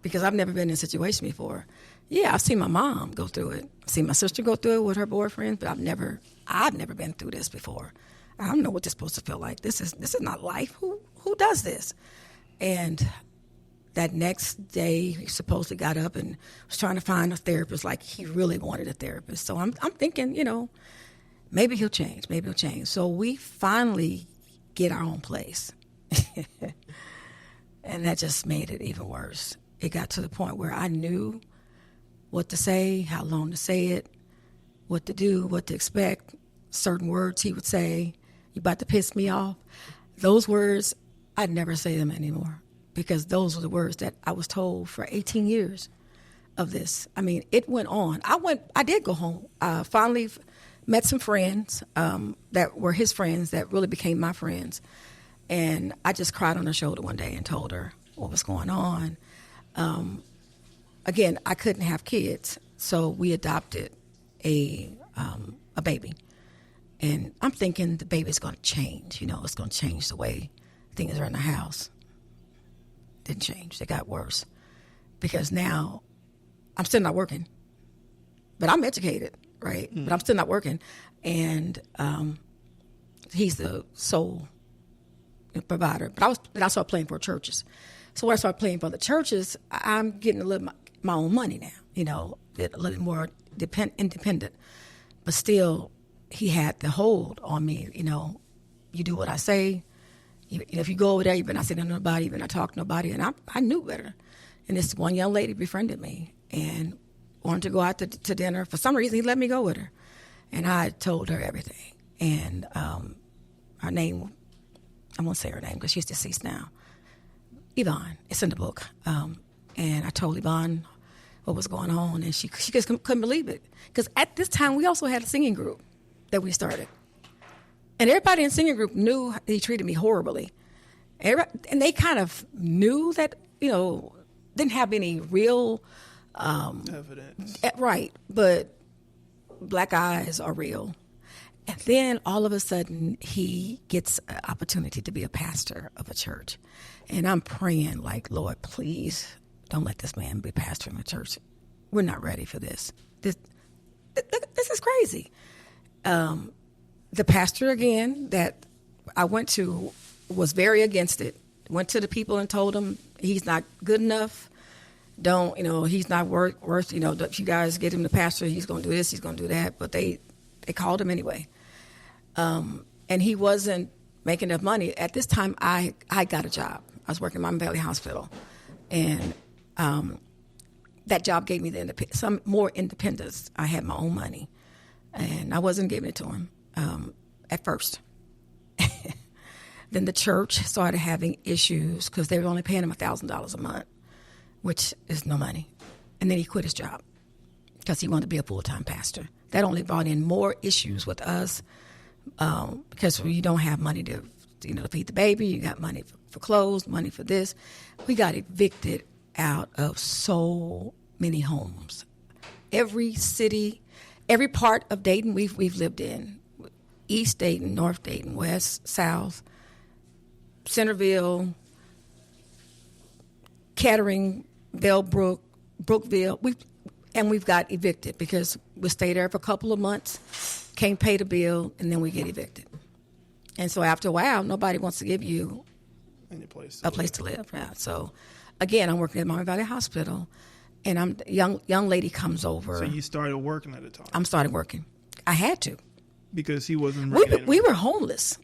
Speaker 1: because I've never been in a situation before. Yeah, I've seen my mom go through it. I've seen my sister go through it with her boyfriend, but I've never been through this before. I don't know what this is supposed to feel like. This is not life. Who does this? And that next day, he supposedly got up and was trying to find a therapist. Like he really wanted a therapist. So I'm thinking, maybe he'll change. And that just made it even worse. It got to the point where I knew what to say, how long to say it, what to do, what to expect, certain words he would say, you about to piss me off. Those words, I'd never say them anymore because those were the words that I was told for 18 years of this. I mean, it went on. I did go home. Finally met some friends that were his friends that really became my friends. And I just cried on her shoulder one day and told her what was going on. Again, I couldn't have kids, so we adopted a baby. And I'm thinking the baby's going to change. You know, it's going to change the way things are in the house. Didn't change. They got worse. Because now I'm still not working. But I'm educated, right? But I'm still not working. And he's the sole provider. But I started playing for churches. So when I started playing for the churches, I'm getting a little my own money now, you know, a little more independent. But still, he had the hold on me, you know. You do what I say. If you go over there, you better not sit to nobody, you better not talk to nobody. And I knew better. And this one young lady befriended me and wanted to go out to dinner. For some reason, he let me go with her. And I told her everything. And her name, I won't say her name because she's deceased now. Yvonne, it's in the book. And I told Yvonne what was going on, and she just couldn't believe it. Because at this time, we also had a singing group that we started. And everybody in the singing group knew he treated me horribly. And they kind of knew that, you know, didn't have any real
Speaker 2: evidence.
Speaker 1: Right, but black eyes are real. And then all of a sudden, he gets an opportunity to be a pastor of a church. And I'm praying like, Lord, please don't let this man be pastor in a church. We're not ready for this. This is crazy. The pastor, again, that I went to was very against it. Went to the people and told them he's not good enough. Don't, you know, he's not worth, you know, if you guys get him the pastor, he's going to do this, he's going to do that. But they called him anyway. And he wasn't making enough money. At this time, I got a job. I was working at Mama Valley Hospital. And that job gave me some more independence. I had my own money. And I wasn't giving it to him at first. Then the church started having issues because they were only paying him $1,000 a month, which is no money. And then he quit his job because he wanted to be a full-time pastor. That only brought in more issues with us because you don't have money to feed the baby. You got money for clothes, money for this. We got evicted out of so many homes. Every city, every part of Dayton we've lived in. East Dayton, North Dayton, West, South, Centerville, Kettering, Bellbrook, Brookville. We've got evicted because we stayed there for a couple of months, can't pay the bill, and then we get evicted. And so after a while, nobody wants to give you a place to live. Yeah. So again, I'm working at Mama Valley Hospital, and young lady comes over.
Speaker 2: So you started working at the time?
Speaker 1: I'm started working. I had to.
Speaker 2: Because he wasn't
Speaker 1: we were homeless.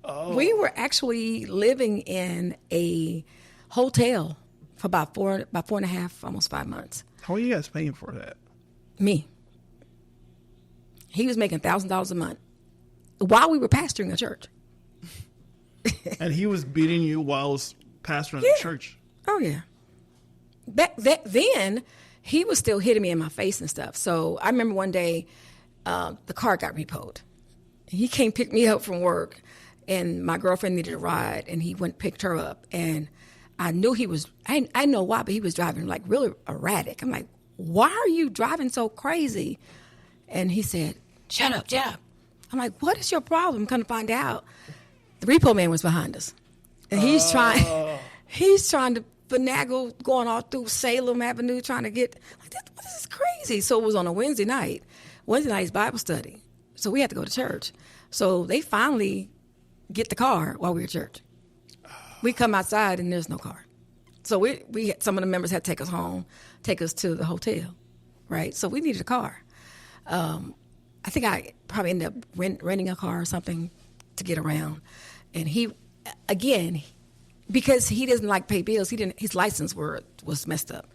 Speaker 2: Oh.
Speaker 1: We were actually living in a hotel for about four and a half, almost 5 months.
Speaker 2: How are you guys paying for that?
Speaker 1: Me. He was making $1,000 a month while we were pastoring a church.
Speaker 2: And he was beating you while pastoring the church.
Speaker 1: Oh yeah. Then he was still hitting me in my face and stuff. So I remember one day the car got repoed. He came pick me up from work, and my girlfriend needed a ride, and he went and picked her up. And I knew he was, I know why, but he was driving like really erratic. I'm like, why are you driving so crazy? And he said, shut up. I'm like, what is your problem? Come to find out, the repo man was behind us. And he's trying to finagle going all through Salem Avenue trying to get, like, this is crazy. So it was on a Wednesday night. Wednesday night's Bible study. So we had to go to church. So they finally get the car while we were at church. We come outside and there's no car. So we some of the members had to take us home, take us to the hotel, right? So we needed a car. I think I probably ended up renting a car or something to get around. And he, again, because he doesn't like pay bills. His license was messed up.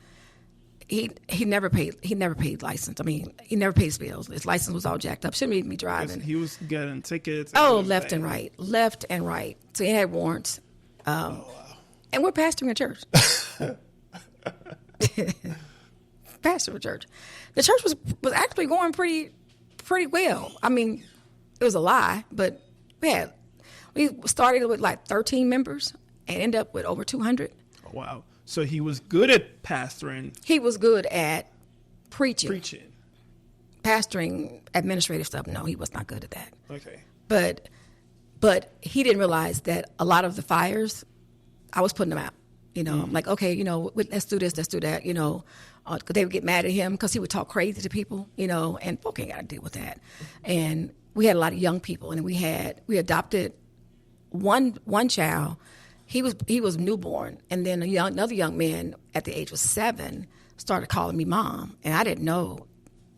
Speaker 1: He never paid license. I mean, he never pays bills. His license was all jacked up. Shouldn't even be driving.
Speaker 2: He was getting tickets.
Speaker 1: Oh, left and right. So he had warrants. And we're pastoring a church. Pastoring a church. The church was actually going pretty well. I mean, it was a lie, but we started with like 13 members and ended up with over 200.
Speaker 2: Oh, wow. So he was good at pastoring.
Speaker 1: He was good at preaching.
Speaker 2: Preaching.
Speaker 1: Pastoring, administrative stuff, no, he was not good at that.
Speaker 2: Okay.
Speaker 1: But he didn't realize that a lot of the fires, I was putting them out. I'm like, okay, let's do this, let's do that, 'cause they would get mad at him because he would talk crazy to people, and folk ain't got to deal with that. And we had a lot of young people, and we adopted one child. He was newborn, and then another young man at the age of 7 started calling me mom, and I didn't know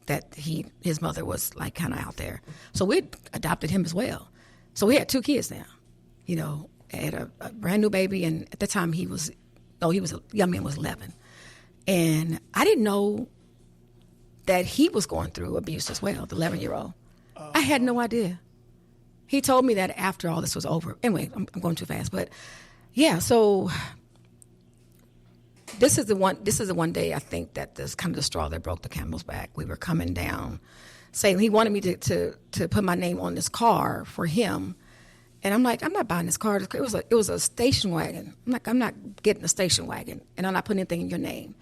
Speaker 1: that his mother was like kind of out there. So we adopted him as well. So we had 2 kids now. I had a brand new baby, and at the time a young man was 11, and I didn't know that he was going through abuse as well. The 11-year-old, I had no idea. He told me that after all this was over. Anyway, I'm going too fast, but. Yeah, so this is the one day I think that this kind of the straw that broke the camel's back. We were coming down, saying he wanted me to put my name on this car for him, and I'm like, I'm not buying this car. It was a station wagon. I'm like, I'm not getting a station wagon, and I'm not putting anything in your name.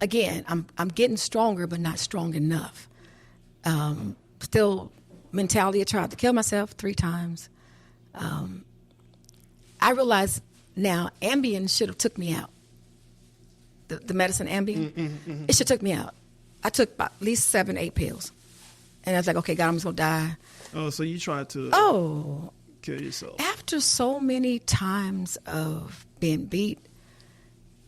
Speaker 1: Again, I'm getting stronger, but not strong enough. Still, mentality. I tried to kill myself 3 times. I realized. Now, Ambien should have took me out. The medicine Ambien, it should have took me out. I took about at least 7, 8 pills. And I was like, okay, God, I'm just going to die.
Speaker 2: Oh, so you tried to kill yourself. After
Speaker 1: so many times of being beat,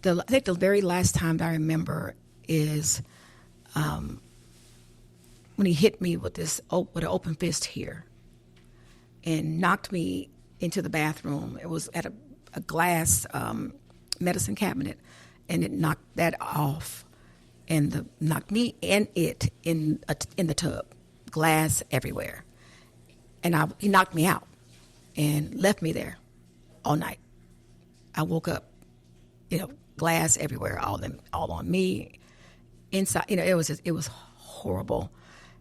Speaker 1: I think the very last time that I remember is when he hit me with an open fist here and knocked me into the bathroom. It was at a glass medicine cabinet, and it knocked that off, and knocked me and it in the tub, glass everywhere, and he knocked me out, and left me there all night. I woke up, glass everywhere, all on me, inside. It was horrible.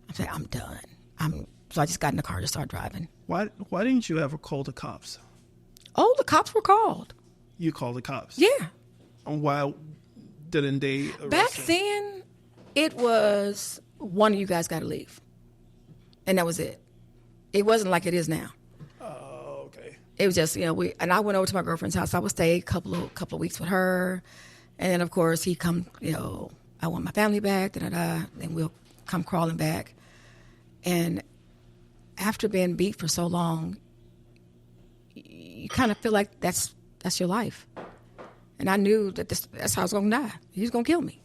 Speaker 1: I'm saying I'm done. So I just got in the car to start driving.
Speaker 2: Why didn't you ever call the cops?
Speaker 1: Oh, the cops were called.
Speaker 2: You called the cops?
Speaker 1: Yeah.
Speaker 2: And why didn't they arrest
Speaker 1: Back
Speaker 2: him?
Speaker 1: then, it was one of you guys got to leave. And that was it. It wasn't like it is now.
Speaker 2: Oh, okay.
Speaker 1: It was just, and I went over to my girlfriend's house. I would stay a couple of weeks with her. And then, of course, he'd come, I want my family back, Then we'll come crawling back. And after being beat for so long, you kind of feel like that's your life. And I knew that that's how I was going to die. He was going to kill me,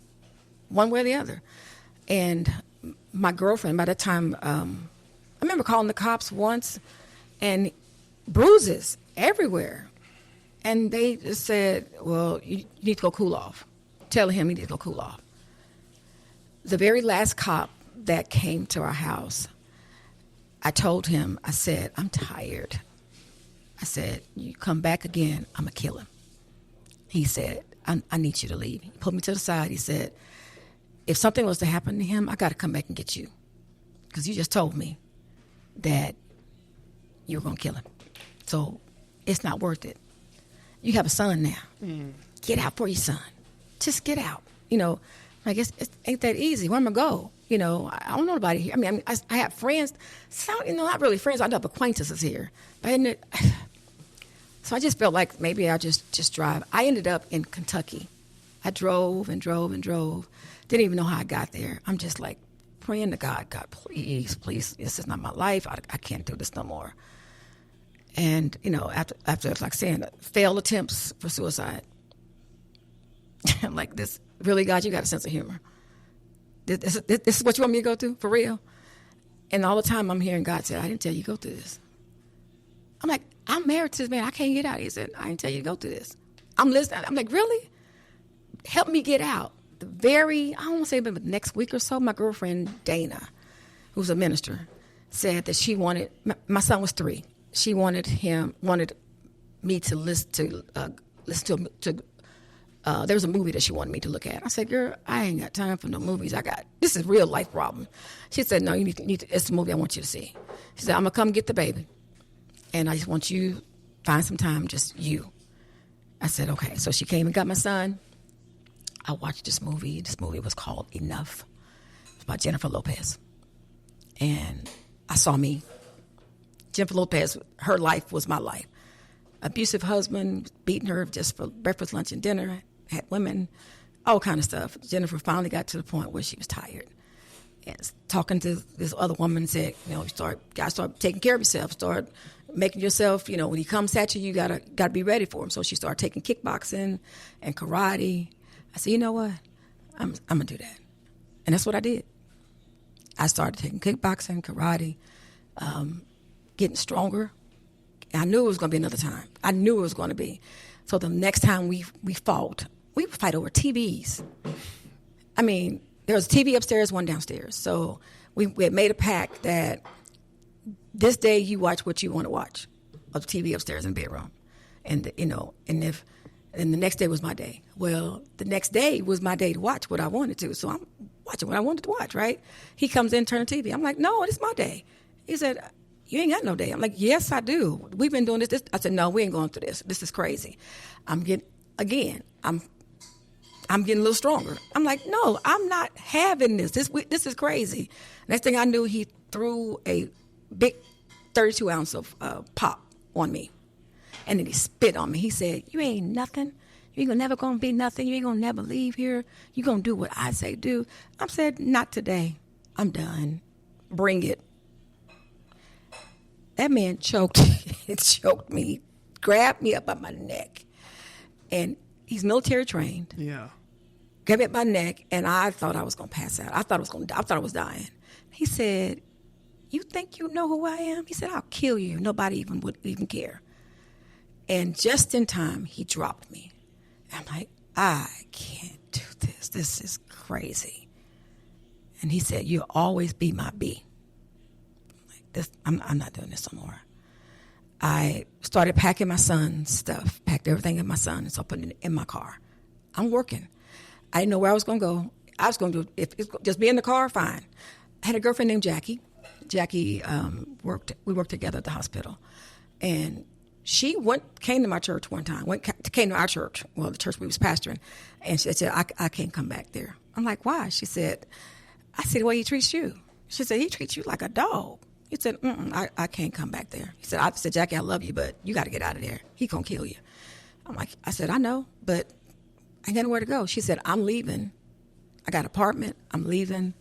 Speaker 1: one way or the other. And my girlfriend, by that time, I remember calling the cops once, and bruises everywhere. And they just said, well, you need to go cool off. Telling him he need to go cool off. The very last cop that came to our house, I told him, I said, I'm tired. I said, you come back again, I'm going to kill him. He said, I need you to leave. He pulled me to the side. He said, if something was to happen to him, I got to come back and get you. Because you just told me that you were going to kill him. So it's not worth it. You have a son now. Mm. Get out for your son. Just get out. I guess it ain't that easy. Where am I going to go? I don't know nobody here. I have friends. Not really friends. I have acquaintances here. But so I just felt like maybe I'll just drive. I ended up in Kentucky. I drove and drove and drove. Didn't even know how I got there. I'm just like praying to God, please, this is not my life. I can't do this no more. And, after like saying, failed attempts for suicide. I'm like, this, really, God, you got a sense of humor. This is what you want me to go through, for real? And all the time I'm hearing God say, I didn't tell you to go through this. I'm like, I'm married to this man. I can't get out. He said, I didn't tell you to go through this. I'm listening. I'm like, really? Help me get out. I don't want to say, but the next week or so, my girlfriend, Dana, who's a minister, said that she wanted, my son was 3. She wanted me to listen to there was a movie that she wanted me to look at. I said, girl, I ain't got time for no movies. This is real life problem. She said, no, you need to, it's a movie I want you to see. She said, I'm going to come get the baby. And I just want you to find some time, just you. I said, okay. So she came and got my son. I watched this movie. This movie was called Enough. It's by Jennifer Lopez. And I saw me. Jennifer Lopez, her life was my life. Abusive husband, beating her just for breakfast, lunch, and dinner. Had women, all kind of stuff. Jennifer finally got to the point where she was tired. And talking to this other woman, said, gotta start taking care of yourself. Start making yourself, when he comes at you, you gotta be ready for him. So she started taking kickboxing and karate. I said, you know what? I'm gonna do that. And that's what I did. I started taking kickboxing, karate, getting stronger. I knew it was going to be another time. I knew it was going to be. So the next time we fought, we would fight over TVs. I mean, there was a TV upstairs, one downstairs. So we had made a pact that this day you watch what you want to watch, of TV upstairs in the bedroom. And, and the next day was my day. Well, the next day was my day to watch what I wanted to. So I'm watching what I wanted to watch, right? He comes in, turn the TV. I'm like, no, it's my day. He said, you ain't got no day. I'm like, yes, I do. We've been doing this. I said, no, we ain't going through this. This is crazy. I'm getting a little stronger. I'm like, no, I'm not having this. This is crazy. Next thing I knew, he threw a big 32 ounce of pop on me. And then he spit on me. He said, you ain't nothing. You ain't never going to be nothing. You ain't going to never leave here. You going to do what I say do. I said, not today. I'm done. Bring it. That man choked me, grabbed me up by my neck. And he's military trained.
Speaker 2: Yeah.
Speaker 1: Grabbed me up my neck, and I thought I was going to pass out. I thought I was dying. He said, you think you know who I am? He said, I'll kill you. Nobody would even care. And just in time, he dropped me. I'm like, I can't do this. This is crazy. And he said, you'll always be my B. I'm not doing this no more. I started packing my son's stuff, packed everything in my son, and so putting it in my car. I'm working. I didn't know where I was going to go. I was going to do, if it's just be in the car, fine. I had a girlfriend named Jackie. Jackie we worked together at the hospital. And she came to my church one time, came to our church, the church we was pastoring, and she said, I can't come back there. I'm like, why? She said, I see the way he treats you. She said, he treats you like a dog. He said, I can't come back there. He said, Jackie, I love you, but you got to get out of there. He going to kill you. I said, I know, but I got nowhere to go. She said, I'm leaving. I got an apartment. I'm leaving.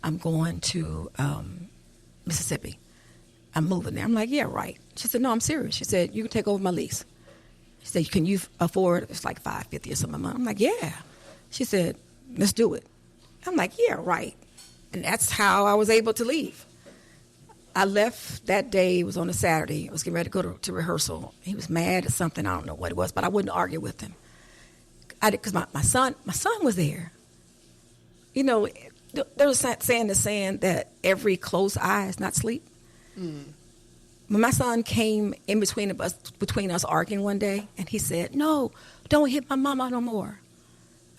Speaker 1: I'm going to Mississippi. I'm moving there. I'm like, yeah, right. She said, no, I'm serious. She said, you can take over my lease. She said, can you afford, it's like $550 or something a month. I'm like, yeah. She said, let's do it. I'm like, yeah, right. And that's how I was able to leave. I left that day. It was on a Saturday. I was getting ready to go to rehearsal. He was mad at something. I don't know what it was, but I wouldn't argue with him. Because my son was there. There's a saying that every closed eye is not sleep. Mm. When my son came in between us arguing one day, and he said, no, don't hit my mama no more.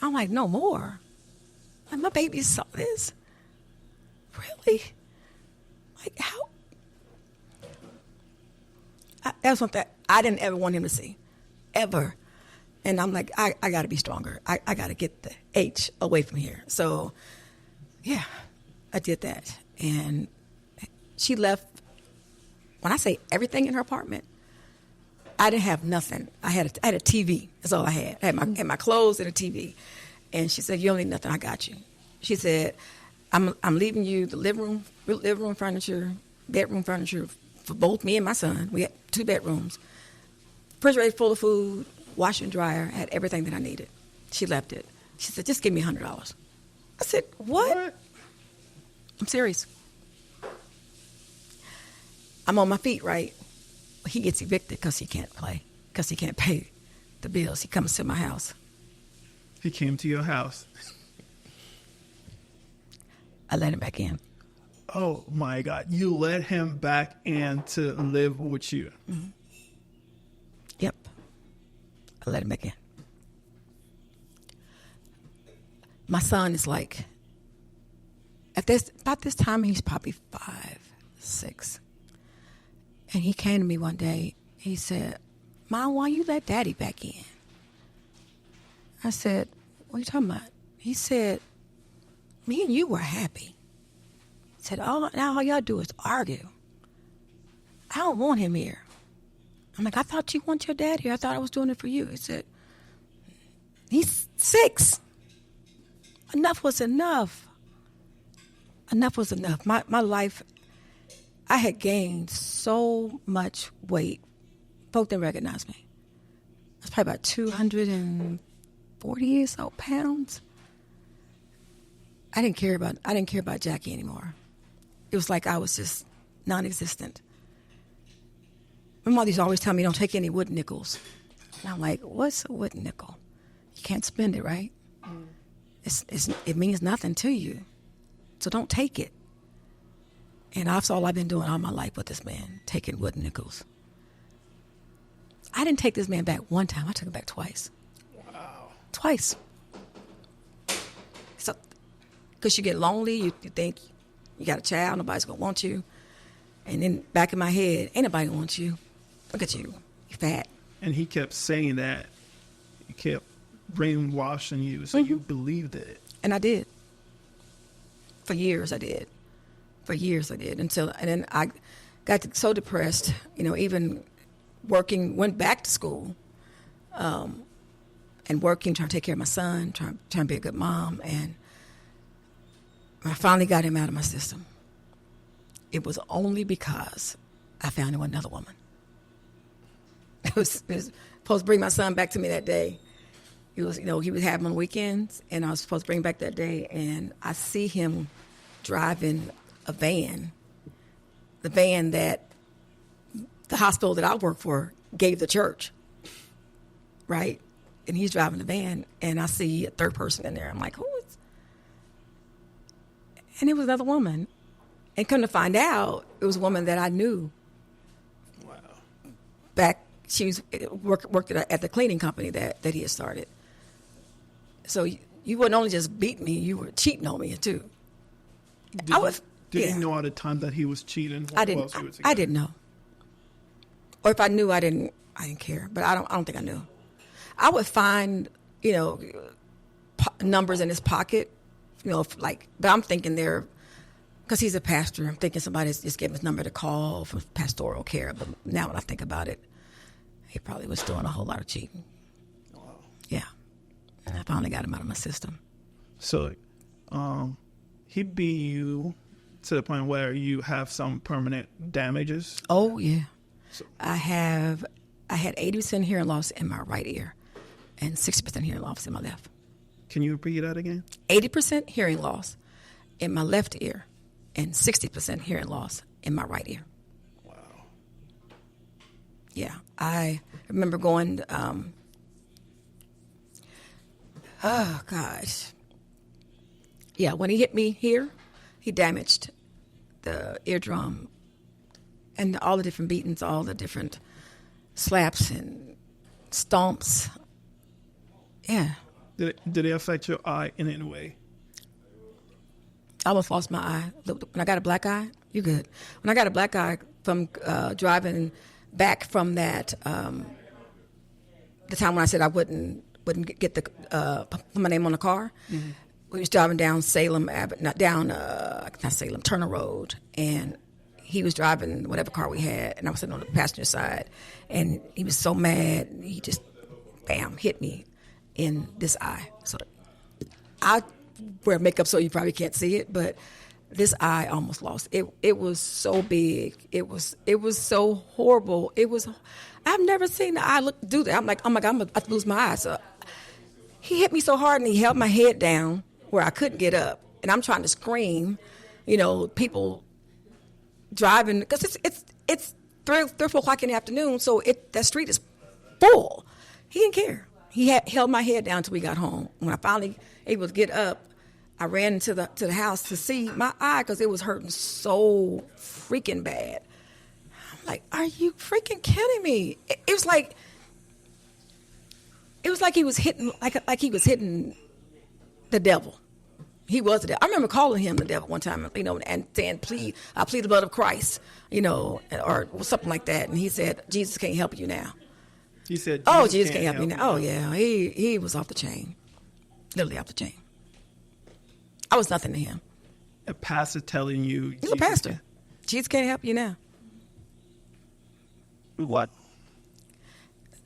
Speaker 1: I'm like, no more? Like, my baby saw this. Really? Like, how? That's something I didn't ever want him to see, ever. And I'm like, I got to be stronger. I got to get the H away from here. So, yeah, I did that. And she left, when I say everything in her apartment, I didn't have nothing. I had a TV. That's all I had. I had my clothes and a TV. And she said, you don't need nothing. I got you. She said, I'm leaving you the living room furniture, bedroom furniture for both me and my son. We had 2 bedrooms. Refrigerator full of food, washer and dryer, had everything that I needed. She left it. She said, just give me $100. I said, what? I'm serious. I'm on my feet, right? He gets evicted because he can't play, because he can't pay the bills. He comes to my house.
Speaker 2: He came to your house.
Speaker 1: I let him back in.
Speaker 2: Oh my God! You let him back in to live with you.
Speaker 1: Mm-hmm. Yep. I let him back in. My son is like, about this time, he's probably 5, 6. And he came to me one day. He said, Mom, why you let Daddy back in? I said, what are you talking about? He said, me and you were happy. He said, now all y'all do is argue. I don't want him here. I'm like, I thought you want your dad here. I thought I was doing it for you. He said, he's 6. Enough was enough. Enough was enough. My life, I had gained so much weight. Folk didn't recognize me. I was probably about 240 or so pounds. I didn't care about Jackie anymore. It was like I was just non-existent. My mother used to always tell me, don't take any wood nickels. And I'm like, what's a wood nickel? You can't spend it, right? It means nothing to you. So don't take it. And that's all I've been doing all my life with this man, taking wood nickels. I didn't take this man back one time. I took him back twice.
Speaker 2: Wow.
Speaker 1: Twice. So, because you get lonely, you think you got a child, nobody's going to want you. And then back in my head, ain't nobody wants you. Look at you. You're fat.
Speaker 2: And he kept saying that. He kept brainwashing you, so you believed it.
Speaker 1: And I did. For years I did. And then I got so depressed, even working, went back to school, and working, trying to take care of my son, trying to be a good mom. And I finally got him out of my system. It was only because I found him with another woman. It was supposed to bring my son back to me that day. He was having on weekends, and I was supposed to bring him back that day. And I see him driving a van, the van that the hospital that I work for gave the church, right? And he's driving the van, and I see a third person in there. I'm like, who is? And it was another woman. And come to find out, it was a woman that I knew.
Speaker 2: Wow.
Speaker 1: Back, she was worked at the cleaning company that he had started. So you wouldn't only just beat me, you were cheating on me too.
Speaker 2: Did you know at the time that he was cheating?
Speaker 1: I didn't know. Or if I knew, I didn't care. But I don't think I knew. I would find, numbers in his pocket, but I'm thinking because he's a pastor, I'm thinking somebody's just gave his number to call for pastoral care. But now when I think about it, he probably was doing a whole lot of cheating.
Speaker 2: Wow.
Speaker 1: Yeah. And I finally got him out of my system.
Speaker 2: So, he beat you to the point where you have some permanent damages?
Speaker 1: Oh, yeah.
Speaker 2: So,
Speaker 1: I had 80% hearing loss in my right ear and 60% hearing loss in my left.
Speaker 2: Can you repeat that again?
Speaker 1: 80% hearing loss in my left ear and 60% hearing loss in my right ear.
Speaker 2: Wow.
Speaker 1: Yeah. I remember going, oh, gosh. Yeah, when he hit me here, he damaged the eardrum and all the different beatings, all the different slaps and stomps. Yeah.
Speaker 2: Did it affect your eye in any way?
Speaker 1: I almost lost my eye. Look, when I got a black eye, you're good. When I got a black eye from driving back from that, the time when I said I wouldn't get put my name on the car, we was driving down Turner Road, and he was driving whatever car we had, and I was sitting on the passenger side, and he was so mad, he just, bam, hit me in this eye. So I wear makeup so you probably can't see it, but this eye almost lost. It was so big. It was so horrible. I've never seen the eye do that. I'm like, oh my God, I'm about to lose my eye. So he hit me so hard, and he held my head down where I couldn't get up, and I'm trying to scream, people driving, because it's 3 or 4 o'clock in the afternoon, so that street is full. He didn't care. He held my head down until we got home. When I finally able to get up, I ran into the house to see my eye because it was hurting so freaking bad. I'm like, are you freaking kidding me? It was like he was hitting like he was hitting the devil. He was the devil. I remember calling him the devil one time, and saying, I plead the blood of Christ, or something like that. And he said, Jesus can't help you now.
Speaker 2: He said,
Speaker 1: Jesus can't help me now. Oh, yeah. He was off the chain. Literally off the chain. I was nothing to him.
Speaker 2: A pastor telling you.
Speaker 1: He's a pastor. Jesus can't help you now.
Speaker 2: What?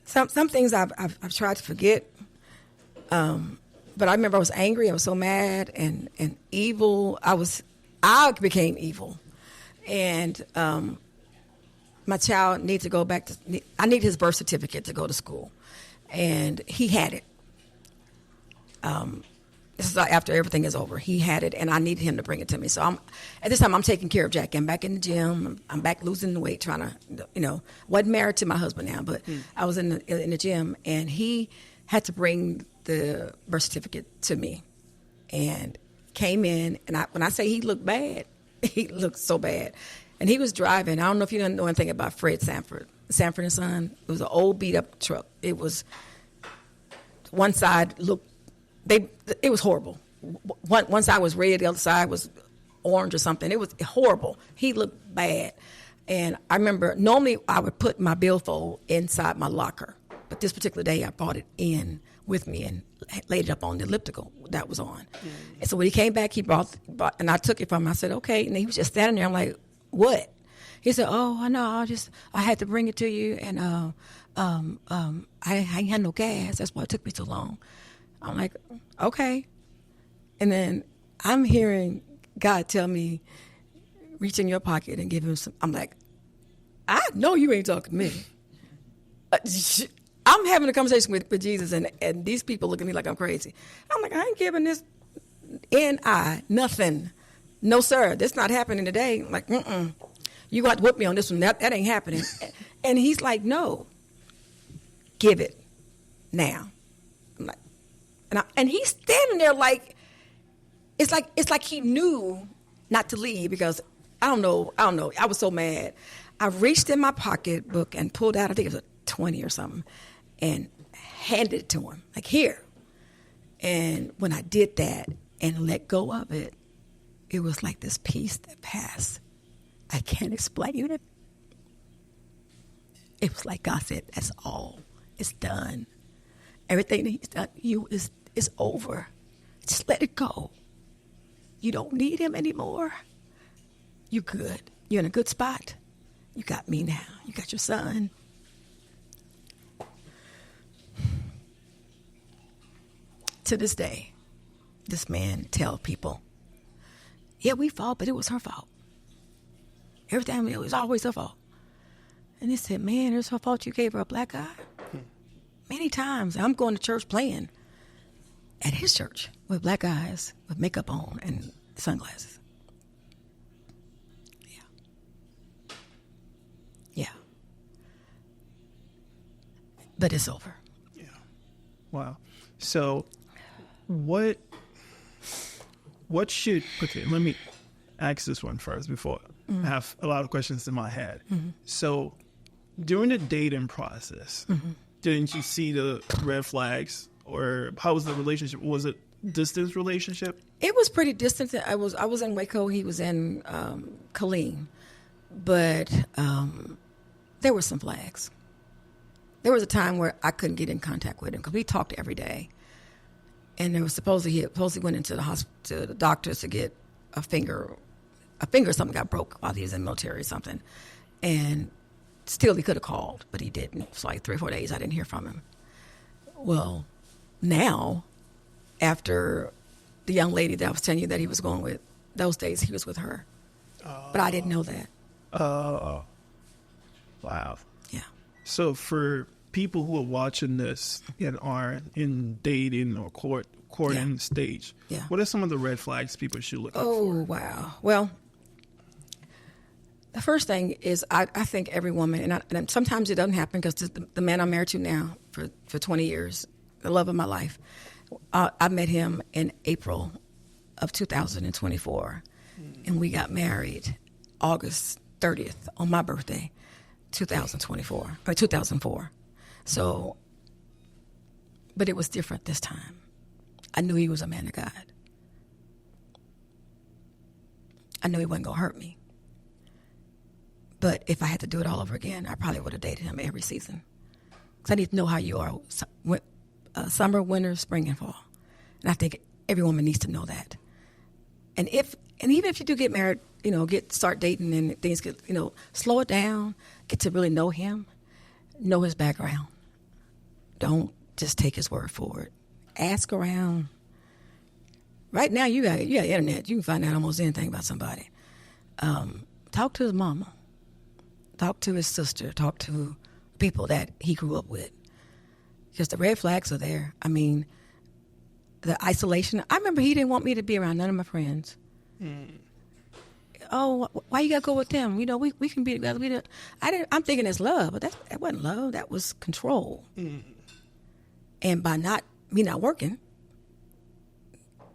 Speaker 1: Some things I've tried to forget. But I remember I was angry. I was so mad and evil. I became evil. And my child needs to go back to, I need his birth certificate to go to school. And he had it. This is after everything is over. He had it, and I needed him to bring it to me. So at this time, I'm taking care of Jackie. I'm back in the gym. I'm back losing the weight, trying to, wasn't married to my husband now, but I was in the gym, and he had to bring the birth certificate to me, and came in, and when I say he looked bad, he looked so bad. And he was driving. I don't know if you don't know anything about Fred Sanford and Son. It was an old beat-up truck. It was, one side looked, it was horrible. One side was red, the other side was orange or something. It was horrible. He looked bad. And I remember, normally I would put my billfold inside my locker. But this particular day, I brought it in with me and laid it up on the elliptical that was on. And so when he came back, he brought, and I took it from him. I said, okay. And he was just standing there. I'm like, what? He said, oh, I know. I had to bring it to you. And I ain't had no gas. That's why it took me so long. I'm like, okay. And then I'm hearing God tell me, reach in your pocket and give him some. I'm like, I know you ain't talking to me. I'm having a conversation with Jesus, and these people look at me like I'm crazy. I'm like, I ain't giving this nothing. No, sir, this not happening today. I'm like, you got to whip me on this one. That ain't happening. And he's like, no, give it now. I'm like, and he's standing there like, it's like he knew not to leave because I don't know. I was so mad. I reached in my pocketbook and pulled out, I think it was a 20 or something, and handed it to him, like, here. And when I did that and let go of it, it was like this peace that passed. I can't explain it. It was like God said, that's all. It's done. Everything that he's done to you is over. Just let it go. You don't need him anymore. You're good. You're in a good spot. You got me now. You got your son. To this day, this man tell people, yeah, we fought, but it was her fault. Every time it was always her fault. And they said, man, it was her fault you gave her a black eye. Many times I'm going to church playing at his church with black eyes, with makeup on and sunglasses. Yeah. But it's over.
Speaker 2: Yeah. Wow. So what should, okay, let me ask this one first before I have a lot of questions in my head. So during the dating process, didn't you see the red flags, or how was the relationship? Was it distance relationship? It
Speaker 1: was pretty distant. I was in Waco. He was in Killeen, but there were some flags. There was a time where I couldn't get in contact with him because we talked every day, and there was supposedly went into the hospital, to the doctors to get a finger or something got broke while he was in the military or something, and still he could have called, but he didn't. It was like 3 or 4 days I didn't hear from him. Well, now, after the young lady that I was telling you that he was going with, those days he was with her. But I didn't know that.
Speaker 2: Wow.
Speaker 1: Yeah.
Speaker 2: So for people who are watching this and are in dating or courting stage, what are some of the red flags people should look out for?
Speaker 1: Oh, wow. Well, the first thing is I think every woman, and sometimes it doesn't happen because the man I'm married to now, for 20 years, the love of my life. I met him in April of 2024, and we got married August 30th on my birthday, 2004. So, but it was different this time. I knew he was a man of God. I knew he wasn't going to hurt me. But if I had to do it all over again, I probably would have dated him every season. Because I need to know how you are summer, winter, spring, and fall. And I think every woman needs to know that. And even if you do get married, start dating and things get, slow it down, get to really know him, know his background. Don't just take his word for it. Ask around. Right now, you got internet. You can find out almost anything about somebody. Talk to his mama. Talk to his sister. Talk to people that he grew up with. Because the red flags are there. I mean, the isolation. I remember he didn't want me to be around none of my friends. Oh, why you got to go with them? We can be together. I'm thinking it's love, but that wasn't love. That was control. And by me not working,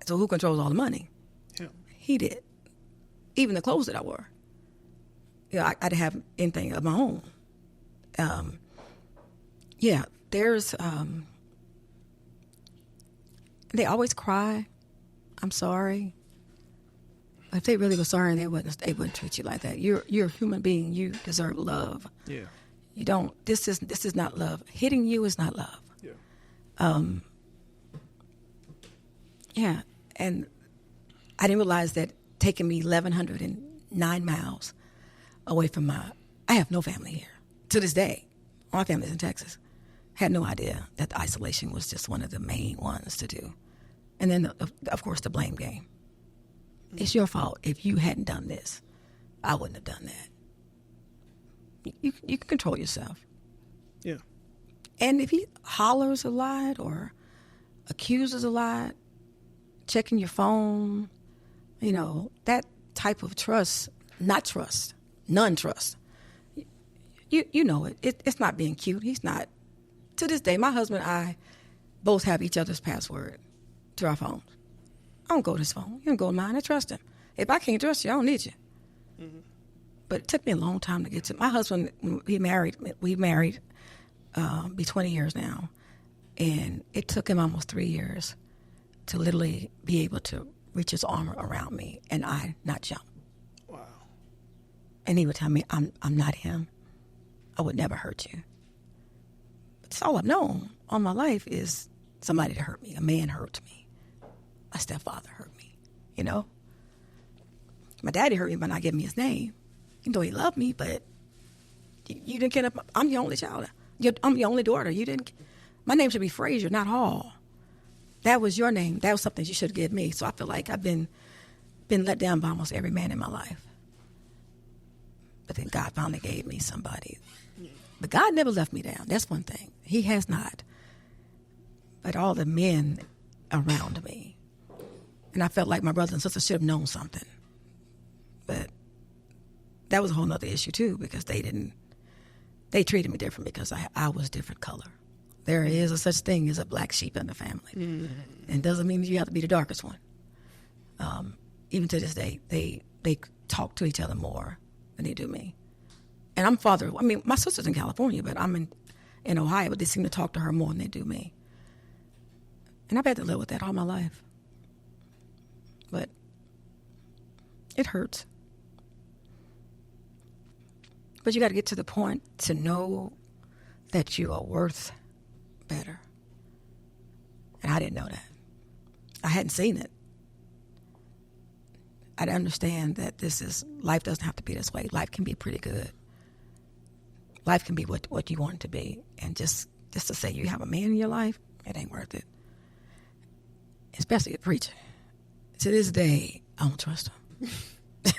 Speaker 1: so who controls all the money?
Speaker 2: Yeah.
Speaker 1: He did. Even the clothes that I wore. I didn't have anything of my own. There's, they always cry, I'm sorry. If they really were sorry, they wouldn't treat you like that. You're a human being. You deserve love.
Speaker 2: Yeah.
Speaker 1: You don't, this is not love. Hitting you is not love.
Speaker 2: Yeah.
Speaker 1: And I didn't realize that taking me 1,109 miles away from I have no family here. To this day, all my family's in Texas. Had no idea that the isolation was just one of the main ones to do. And then, of course, the blame game. It's your fault. If you hadn't done this, I wouldn't have done that. You can control yourself.
Speaker 2: Yeah.
Speaker 1: And if he hollers a lot or accuses a lot, checking your phone, that type of trust, not trust, non-trust. You know it. It's not being cute. He's not. To this day, my husband and I both have each other's password to our phones. I don't go to his phone. You don't go to mine. I trust him. If I can't trust you, I don't need you. Mm-hmm. But it took me a long time to get to. My husband, we married be 20 years now. And it took him almost 3 years to literally be able to reach his arm around me and I not jump.
Speaker 2: Wow.
Speaker 1: And he would tell me, I'm not him. I would never hurt you. But that's all I've known all my life is somebody to hurt me. A man hurt me. My stepfather hurt me, My daddy hurt me by not giving me his name. Even though he loved me, but you didn't get up. I'm the only child. I'm the only daughter. You didn't. My name should be Frazier, not Hall. That was your name. That was something you should have given me. So I feel like I've been let down by almost every man in my life. But then God finally gave me somebody. But God never left me down. That's one thing. He has not. But all the men around me. And I felt like my brothers and sisters should have known something. But that was a whole nother issue too, because they treated me different because I was different color. There is a such thing as a black sheep in the family. Mm-hmm. And doesn't mean you have to be the darkest one. Even to this day, they talk to each other more than they do me. And my sister's in California, but I'm in Ohio, but they seem to talk to her more than they do me. And I've had to live with that all my life. But it hurts. But you got to get to the point to know that you are worth better. And I didn't know that. I hadn't seen it. I understand that life doesn't have to be this way. Life can be pretty good. Life can be what you want it to be. And just to say you have a man in your life, it ain't worth it. Especially a preacher. To this day, I don't trust him.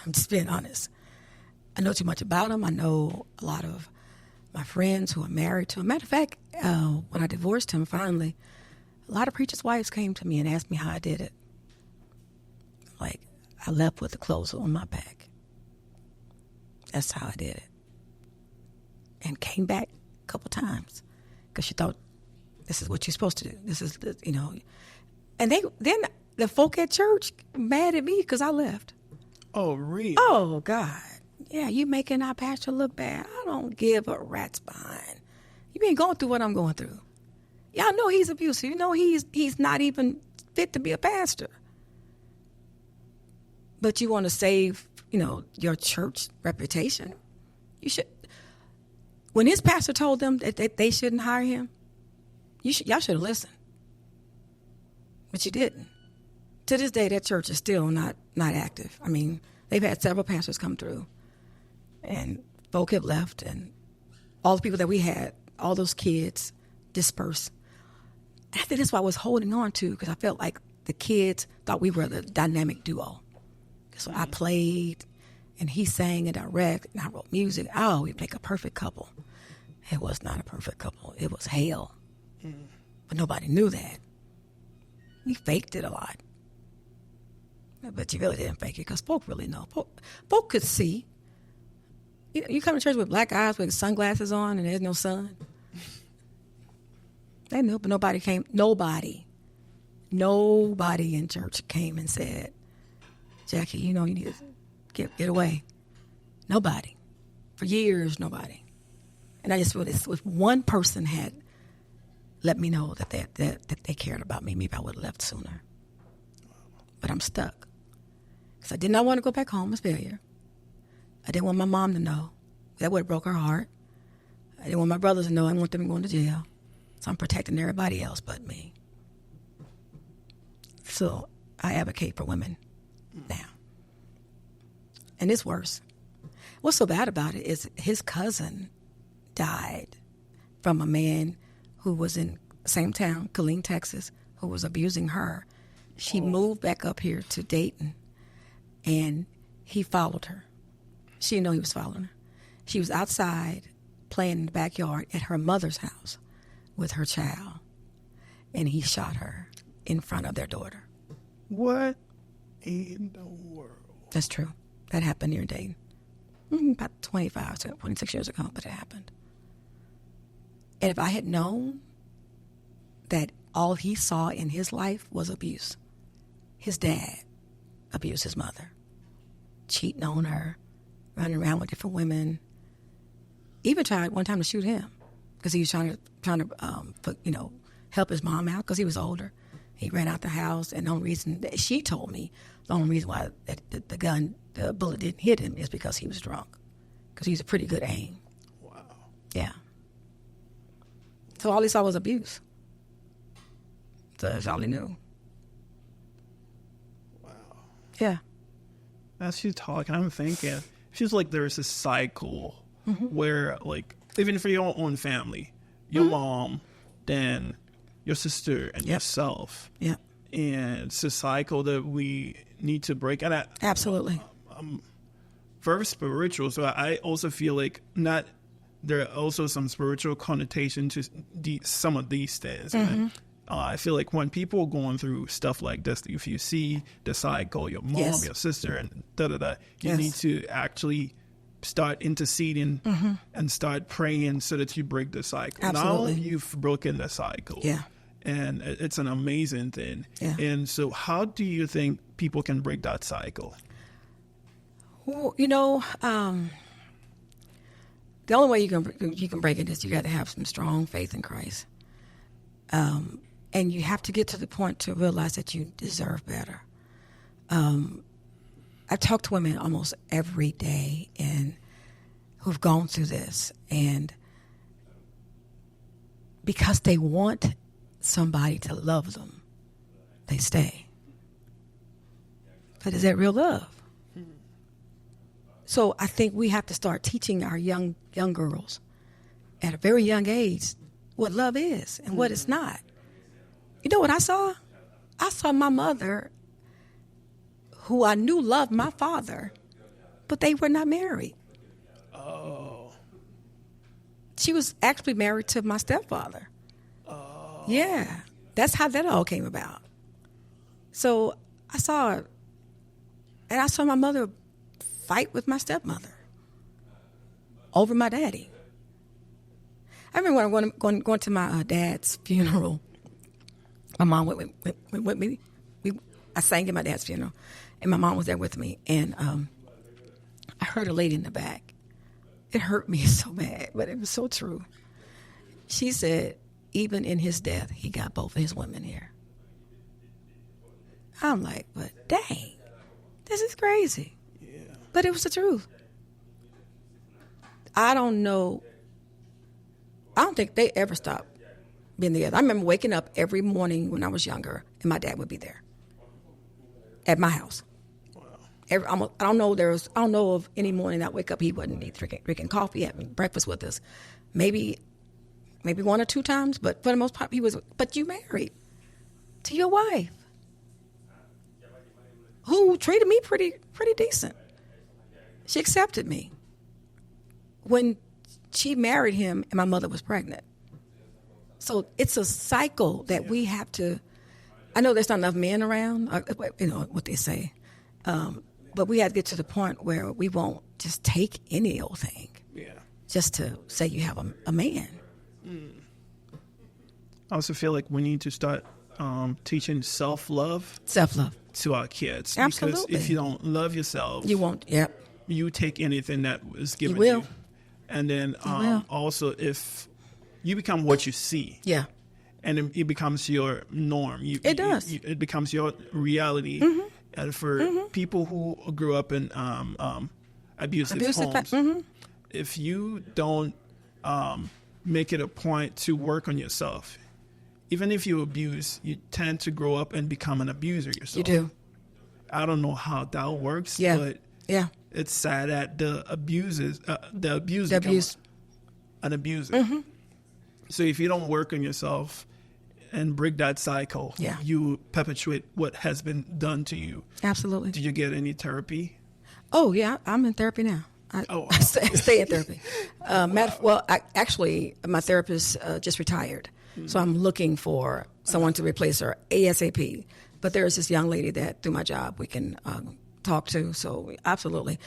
Speaker 1: I'm just being honest. I know too much about him. I know a lot of my friends who are married to him. Matter of fact, when I divorced him finally, a lot of preachers' wives came to me and asked me how I did it. Like, I left with the clothes on my back. That's how I did it. And came back a couple times because she thought This is what you're supposed to do. This is, And then the folk at church mad at me because I left.
Speaker 2: Oh, really?
Speaker 1: Oh, God. Yeah, you making our pastor look bad. I don't give a rat's behind. You been going through what I'm going through. Y'all know he's abusive. You know he's not even fit to be a pastor. But you want to save, your church reputation. You should. When his pastor told them that they shouldn't hire him, y'all should have listened. But you didn't. To this day, that church is still not active. I mean, they've had several pastors come through, and folk have left, and all the people that we had, all those kids dispersed. I think that's what I was holding on to, because I felt like the kids thought we were the dynamic duo. So I played, and he sang and directed, and I wrote music. Oh, we'd make a perfect couple. It was not a perfect couple. It was hell. But nobody knew that. We faked it a lot. But you really didn't fake it, because folk really know. Folk could see. You come to church with black eyes with sunglasses on and there's no sun. They knew, but nobody came. Nobody in church came and said, Jackie, you need to get away. Nobody. For years, nobody. And I just feel this, if one person had let me know that they cared about me, maybe I would have left sooner. But I'm stuck. Because I did not want to go back home as failure. I didn't want my mom to know. That would have broke her heart. I didn't want my brothers to know. I didn't want them going to jail. So I'm protecting everybody else but me. So I advocate for women now. And it's worse. What's so bad about it is his cousin died from a man who was in the same town, Killeen, Texas, who was abusing her. She moved back up here to Dayton, and he followed her. She didn't know he was following her. She was outside playing in the backyard at her mother's house with her child, and he shot her in front of their daughter.
Speaker 2: What in the world?
Speaker 1: That's true. That happened near Dayton. About 26 years ago, but it happened. And if I had known that all he saw in his life was abuse, his dad abused his mother, cheating on her, running around with different women, even tried one time to shoot him because he was trying to help his mom out because he was older. He ran out the house, and the only reason that she told me, the only reason why the bullet didn't hit him is because he was drunk, because he's a pretty good aim.
Speaker 2: Wow.
Speaker 1: Yeah. So all he saw was abuse. So that's all he knew.
Speaker 2: Wow.
Speaker 1: Yeah.
Speaker 2: As she's talking, I'm thinking, she's like, there's a cycle where, like, even for your own family, your mom, then your sister, and yourself.
Speaker 1: Yeah.
Speaker 2: And it's a cycle that we need to break. And
Speaker 1: Absolutely.
Speaker 2: Very spiritual. So I also feel like there are also some spiritual connotation to some of these things. And I feel like when people are going through stuff like this, if you see the cycle, your mom, your sister, and you need to actually start interceding and start praying so that you break the cycle.
Speaker 1: Absolutely.
Speaker 2: Now you've broken the cycle.
Speaker 1: Yeah.
Speaker 2: And it's an amazing thing.
Speaker 1: Yeah.
Speaker 2: And so how do you think people can break that cycle?
Speaker 1: Well, the only way you can break it is you got to have some strong faith in Christ. And you have to get to the point to realize that you deserve better. I talk to women almost every day and who've gone through this, and because they want somebody to love them, they stay. But is that real love? So I think we have to start teaching our young girls at a very young age what love is and what it's not. You know what I saw? I saw my mother, who I knew loved my father, but they were not married.
Speaker 2: Oh.
Speaker 1: She was actually married to my stepfather. Oh. Yeah. That's how that all came about. So I saw her, and I saw my mother fight with my stepmother over my daddy. I remember when I going to my dad's funeral. My mom went with me. I sang at my dad's funeral, and my mom was there with me. And I heard a lady in the back. It hurt me so bad, but it was so true. She said, even in his death, he got both of his women here. I'm like, but dang, this is crazy.
Speaker 2: Yeah.
Speaker 1: But it was the truth. I don't know. I don't think they ever stopped being together. I remember waking up every morning when I was younger, and my dad would be there at my house.
Speaker 2: Wow.
Speaker 1: I don't know of any morning I wake up he wouldn't be drinking coffee, having breakfast with us. Maybe one or two times, but for the most part he was. But you married to your wife, who treated me pretty decent. She accepted me when she married him, and my mother was pregnant. So it's a cycle that we have to. I know there's not enough men around, you know what they say, but we have to get to the point where we won't just take any old thing, just to say you have a man.
Speaker 2: I also feel like we need to start teaching self-love to our kids.
Speaker 1: Absolutely.
Speaker 2: Because if you don't love yourself,
Speaker 1: You won't. Yep.
Speaker 2: you take anything that was given
Speaker 1: You will.
Speaker 2: to you. And then
Speaker 1: will.
Speaker 2: also, if you become what you see,
Speaker 1: Yeah.
Speaker 2: and it becomes your norm.
Speaker 1: It does.
Speaker 2: It becomes your reality. And for people who grew up in abusive homes, if you don't make it a point to work on yourself, even if you abuse, you tend to grow up and become an abuser yourself.
Speaker 1: You do.
Speaker 2: I don't know how that works,
Speaker 1: Yeah.
Speaker 2: but
Speaker 1: Yeah.
Speaker 2: it's sad that the abuser
Speaker 1: abuse.
Speaker 2: becomes an abuser. So if you don't work on yourself and break that cycle,
Speaker 1: Yeah.
Speaker 2: you perpetuate what has been done to you.
Speaker 1: Absolutely.
Speaker 2: Did you get any therapy?
Speaker 1: Oh yeah, I'm in therapy now. I stay in therapy. Actually, my therapist just retired, so I'm looking for someone to replace her ASAP. But there's this young lady that through my job we can talk to. So absolutely,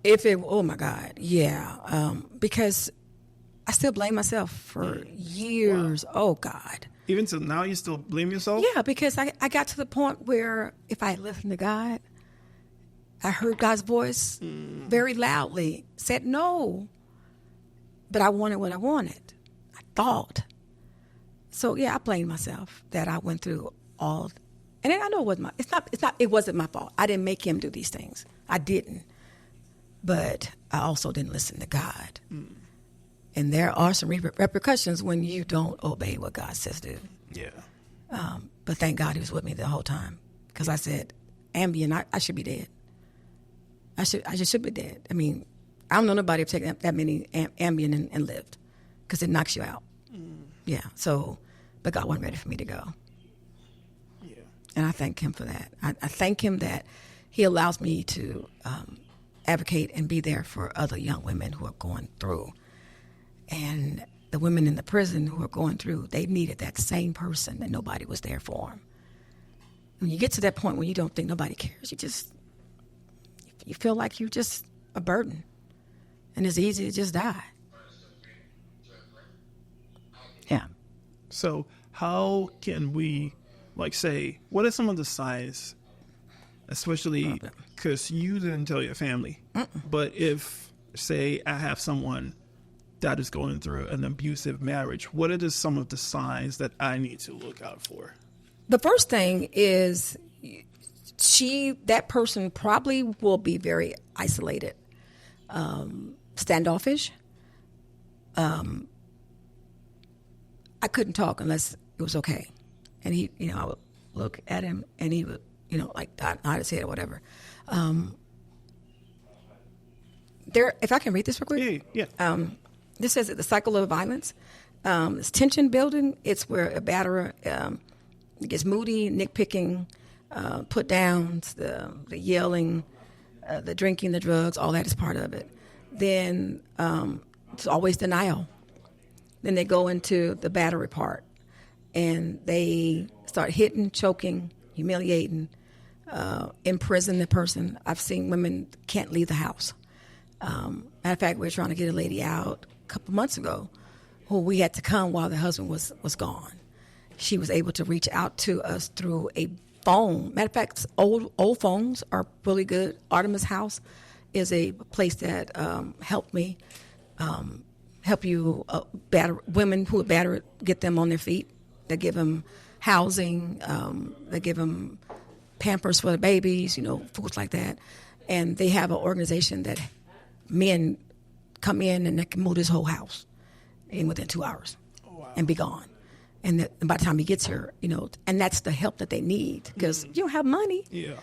Speaker 1: oh my God, yeah, because I still blame myself for years.
Speaker 2: Wow.
Speaker 1: Oh God.
Speaker 2: Even so now, you still blame yourself?
Speaker 1: Yeah, because I got to the point where if I listened to God, I heard God's voice very loudly, said no. But I wanted what I wanted. I thought. So yeah, I blamed myself that I went through all, and I know it wasn't my fault. I didn't make him do these things. I didn't. But I also didn't listen to God. And there are some repercussions when you don't obey what God says do.
Speaker 2: Yeah.
Speaker 1: But thank God he was with me the whole time. Because I said, Ambien, I should be dead. I just should be dead. I mean, I don't know nobody who taken that many Ambien and lived. Because it knocks you out. Yeah. So, but God wasn't ready for me to go.
Speaker 2: Yeah.
Speaker 1: And I thank him for that. I thank him that he allows me to advocate and be there for other young women who are going through. And the women in the prison who are going through, they needed that same person, and nobody was there for them. When you get to that point where you don't think nobody cares, you feel like you're just a burden, and it's easy to just die. Yeah.
Speaker 2: So how can we, say, what are some of the signs, especially because you didn't tell your family, but if, say, I have someone that is going through an abusive marriage, what are some of the signs that I need to look out for?
Speaker 1: The first thing is that person probably will be very isolated, standoffish. I couldn't talk unless it was okay. And he, I would look at him and he would, nod his head or whatever. If I can read this real quick.
Speaker 2: Yeah.
Speaker 1: This says that the cycle of violence, it's tension building. It's where a batterer gets moody, nitpicking, put downs, the yelling, the drinking, the drugs, all that is part of it. Then it's always denial. Then they go into the battery part, and they start hitting, choking, humiliating, imprison the person. I've seen women can't leave the house. Matter of fact, we were trying to get a lady out a couple months ago who we had to come while the husband was gone. She was able to reach out to us through a phone. Matter of fact, old phones are really good. Artemis House is a place that helped me help you women who are battered, get them on their feet. They give them housing. They give them Pampers for the babies, foods like that. And they have an organization that men come in and they can move this whole house in within 2 hours and be gone. And by the time he gets here, and that's the help that they need because you don't have money.
Speaker 2: Yeah.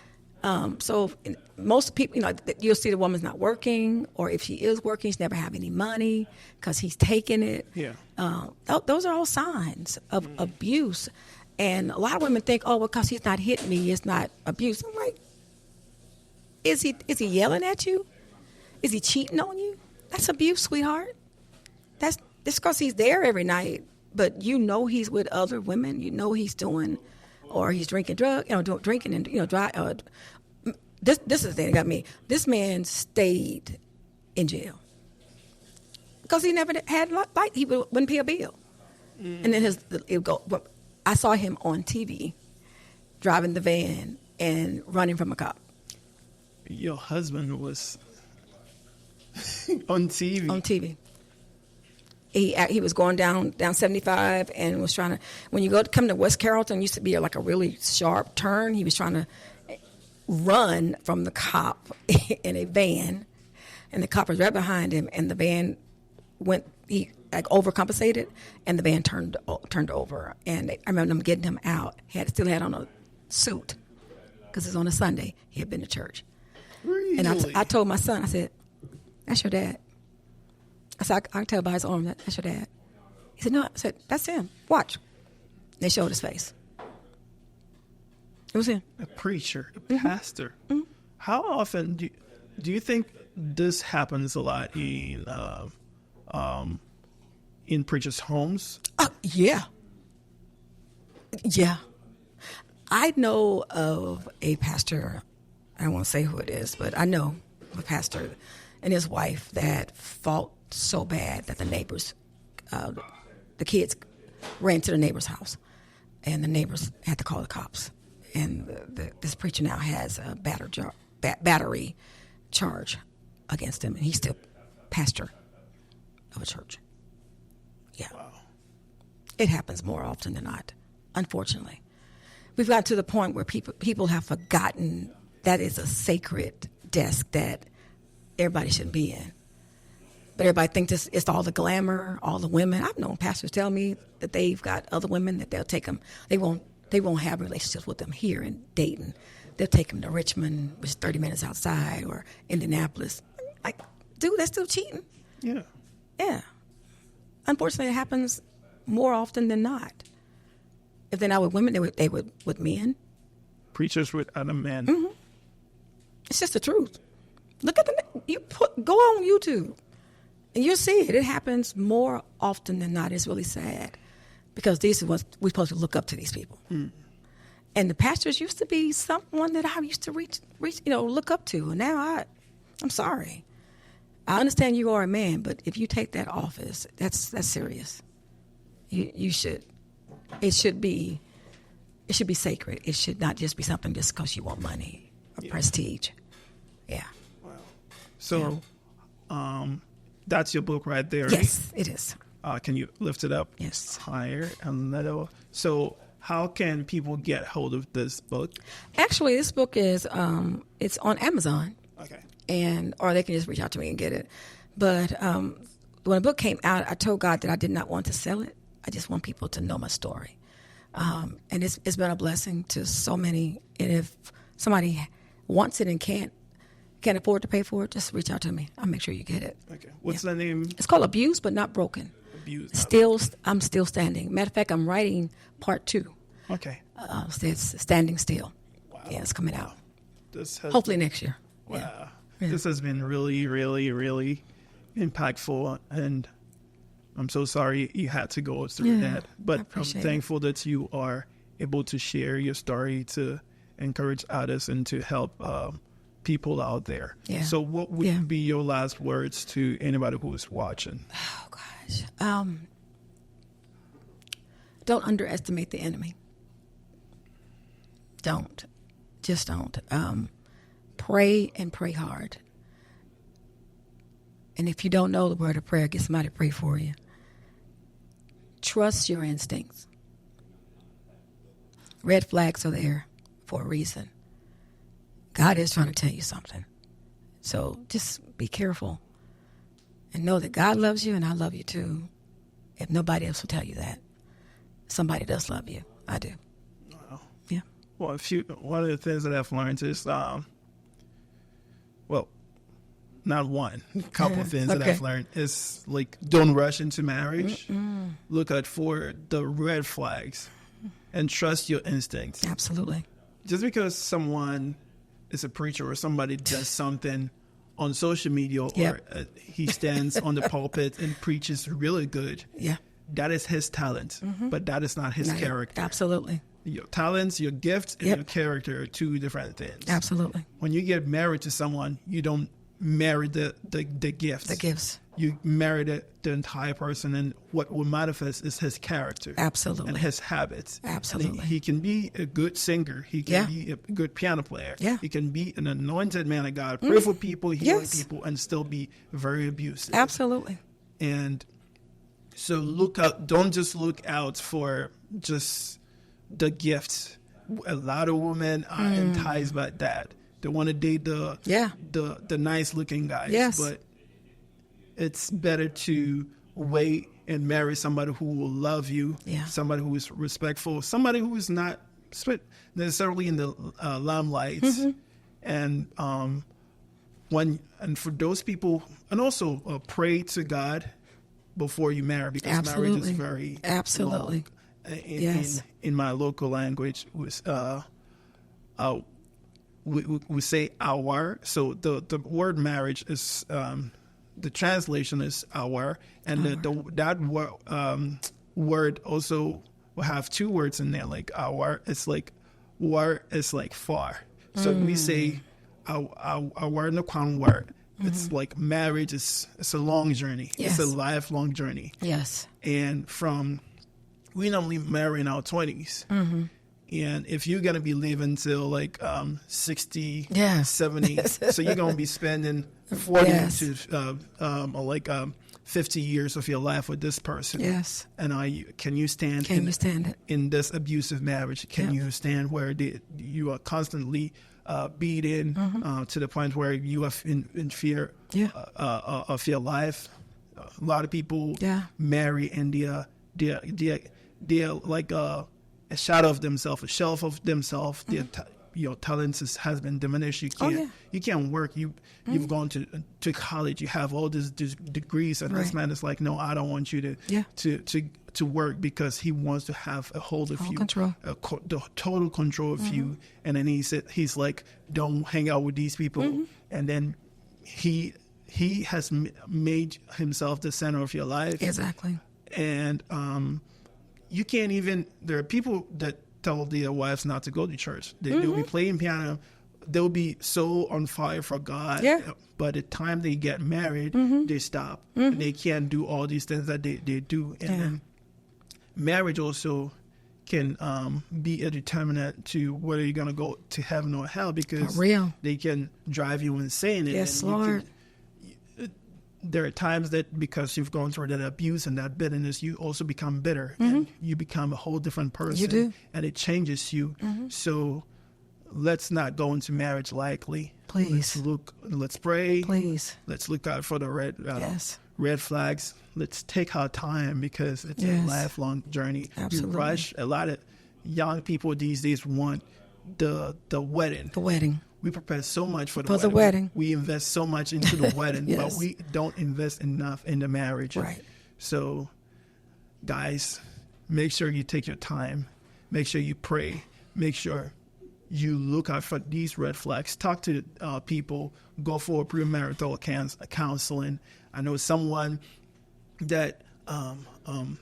Speaker 1: So most people, you'll see the woman's not working, or if she is working, she's never have any money because he's taking it.
Speaker 2: Yeah.
Speaker 1: Those are all signs of abuse. And a lot of women think, oh, because he's not hitting me, it's not abuse. I'm like, is he yelling at you? Is he cheating on you? That's abuse, sweetheart. That's because he's there every night, but he's with other women. He's doing, or he's drinking drinking and dry. This is the thing that got me. This man stayed in jail because he never had light. He wouldn't pay a bill, and then it would go. I saw him on TV driving the van and running from a cop.
Speaker 2: Your husband was on TV.
Speaker 1: On TV. He was going down 75 and was trying to. When you come to West Carrollton, used to be like a really sharp turn. He was trying to run from the cop in a van, and the cop was right behind him, and the van went. He overcompensated, and the van turned over. And I remember them getting him out. He still had on a suit because it's on a Sunday. He had been to church.
Speaker 2: Really?
Speaker 1: And I told my son, I said, "That's your dad." I said, I can tell by his arm that's your dad. He said, no. I said, that's him. Watch. They showed his face. It was him.
Speaker 2: A preacher, a pastor. Mm-hmm. How often do you think this happens a lot in preachers' homes?
Speaker 1: Yeah. Yeah. I know of a pastor, I won't say who it is, but I know of a pastor and his wife that fought so bad that the neighbors, the kids ran to the neighbor's house, and the neighbors had to call the cops. And this preacher now has a battery charge against him, and he's still pastor of a church. Yeah. Wow. It happens more often than not, unfortunately. We've got to the point where people have forgotten that is a sacred desk that everybody should be in. But everybody thinks it's all the glamour, all the women. I've known pastors tell me that they've got other women that they'll take them. They won't have relationships with them here in Dayton. They'll take them to Richmond, which is 30 minutes outside, or Indianapolis. Like, dude, that's still cheating.
Speaker 2: Yeah.
Speaker 1: Yeah. Unfortunately, it happens more often than not. If they're not with women, they would with men.
Speaker 2: Preachers with other men.
Speaker 1: Mm-hmm. It's just the truth. Look at go on YouTube, and you'll see it. It happens more often than not. It's really sad because these are what we're supposed to look up to these people. Mm. And the pastors used to be someone that I used to reach, look up to. And now I'm sorry. I understand you are a man, but if you take that office, that's serious. You should. It should be sacred. It should not just be something just because you want money or prestige. Yeah.
Speaker 2: Wow. So, that's your book right there.
Speaker 1: Yes, right? It is.
Speaker 2: Can you lift it up?
Speaker 1: Yes.
Speaker 2: Higher and little. So, how can people get hold of this book?
Speaker 1: Actually, this book is it's on Amazon.
Speaker 2: Okay.
Speaker 1: Or they can just reach out to me and get it. But when the book came out, I told God that I did not want to sell it. I just want people to know my story. And it's been a blessing to so many. And if somebody wants it and can't afford to pay for it, just reach out to me. I'll make sure you get it.
Speaker 2: Okay. What's the name?
Speaker 1: It's called Abused but Not Broken. I'm still standing. Matter of fact, I'm writing part 2.
Speaker 2: Okay.
Speaker 1: It's Standing Still.
Speaker 2: Wow.
Speaker 1: Yeah, it's coming out.
Speaker 2: Hopefully
Speaker 1: next year.
Speaker 2: Wow.
Speaker 1: Yeah.
Speaker 2: This has been really, really, really impactful, and I'm so sorry you had to go through that. But I'm thankful that you are able to share your story to encourage others and to help people out there.
Speaker 1: Yeah.
Speaker 2: So what would be your last words to anybody who is watching?
Speaker 1: Oh, gosh. Don't underestimate the enemy. Don't. Just don't. Pray and pray hard. And if you don't know the word of prayer, get somebody to pray for you. Trust your instincts. Red flags are there for a reason. God is trying to tell you something. So just be careful and know that God loves you and I love you too. If nobody else will tell you that, somebody does love you. I do.
Speaker 2: Wow.
Speaker 1: Yeah.
Speaker 2: Well, one of the things that I've learned is, not one, a couple of things that I've learned is like, don't rush into marriage. Look out for the red flags and trust your instincts.
Speaker 1: Absolutely.
Speaker 2: Just because someone is a preacher or somebody does something on social media or he stands on the pulpit and preaches really good, that is his talent, but that is not his character.
Speaker 1: Absolutely.
Speaker 2: Your talents, your gifts, and your character are two different things.
Speaker 1: Absolutely.
Speaker 2: When you get married to someone, you don't marry the gifts.
Speaker 1: The gifts.
Speaker 2: You marry the entire person, and what will manifest is his character.
Speaker 1: Absolutely.
Speaker 2: And his habits.
Speaker 1: Absolutely.
Speaker 2: And he can be a good singer. He can be a good piano player.
Speaker 1: Yeah.
Speaker 2: He can be an anointed man of God, pray for people, heal people, and still be very abusive.
Speaker 1: Absolutely.
Speaker 2: And so look out. Don't just look out for just the gifts. A lot of women are enticed by that. They want to date the nice looking guys, but it's better to wait and marry somebody who will love you, somebody who is respectful, somebody who is not necessarily in the limelight, and for those people, and also pray to God before you marry, because marriage is very long. In my local language, was we say awar. So the word marriage is the translation is awar, and that word also will have two words in there, like awar. It's like war is like far. So we say awar no kwan war. It's like marriage is a long journey. It's a lifelong journey.
Speaker 1: Yes.
Speaker 2: And we normally marry in our 20s. And if you're going to be living till like 60, 70, so you're going to be spending 40 to 50 years of your life with this person.
Speaker 1: Yes.
Speaker 2: And can you stand
Speaker 1: it?
Speaker 2: In this abusive marriage? Can you stand where you are constantly beaten to the point where you are in fear of your life? A lot of people marry and they're like a shadow of themselves, a shelf of themselves. Your talents has been diminished. You can't work. You've gone to college. You have all these degrees, and this man is like, no, I don't want you to work, because he wants to have a hold of you, the total control of you. And then he's like, don't hang out with these people. And then he has made himself the center of your life.
Speaker 1: Exactly.
Speaker 2: And you can't even. There are people that tell their wives not to go to church. They'll be playing piano. They'll be so on fire for God. But the time they get married, they stop. And they can't do all these things that they do. And then marriage also can be a determinant to whether you're going to go to heaven or hell, because they can drive you insane.
Speaker 1: Yes, Lord.
Speaker 2: There are times that because you've gone through that abuse and that bitterness, you also become bitter and you become a whole different person.
Speaker 1: You do.
Speaker 2: And it changes you. So let's not go into marriage lightly.
Speaker 1: Please.
Speaker 2: Let's pray.
Speaker 1: Please.
Speaker 2: Let's look out for the red flags. Let's take our time, because it's a lifelong journey.
Speaker 1: Absolutely.
Speaker 2: You rush. A lot of young people these days want the wedding.
Speaker 1: The wedding.
Speaker 2: We prepare so much for the wedding. We invest so much into the wedding, but we don't invest enough in the marriage.
Speaker 1: Right.
Speaker 2: So, guys, make sure you take your time. Make sure you pray. Make sure you look out for these red flags. Talk to people. Go for premarital counseling. I know someone that one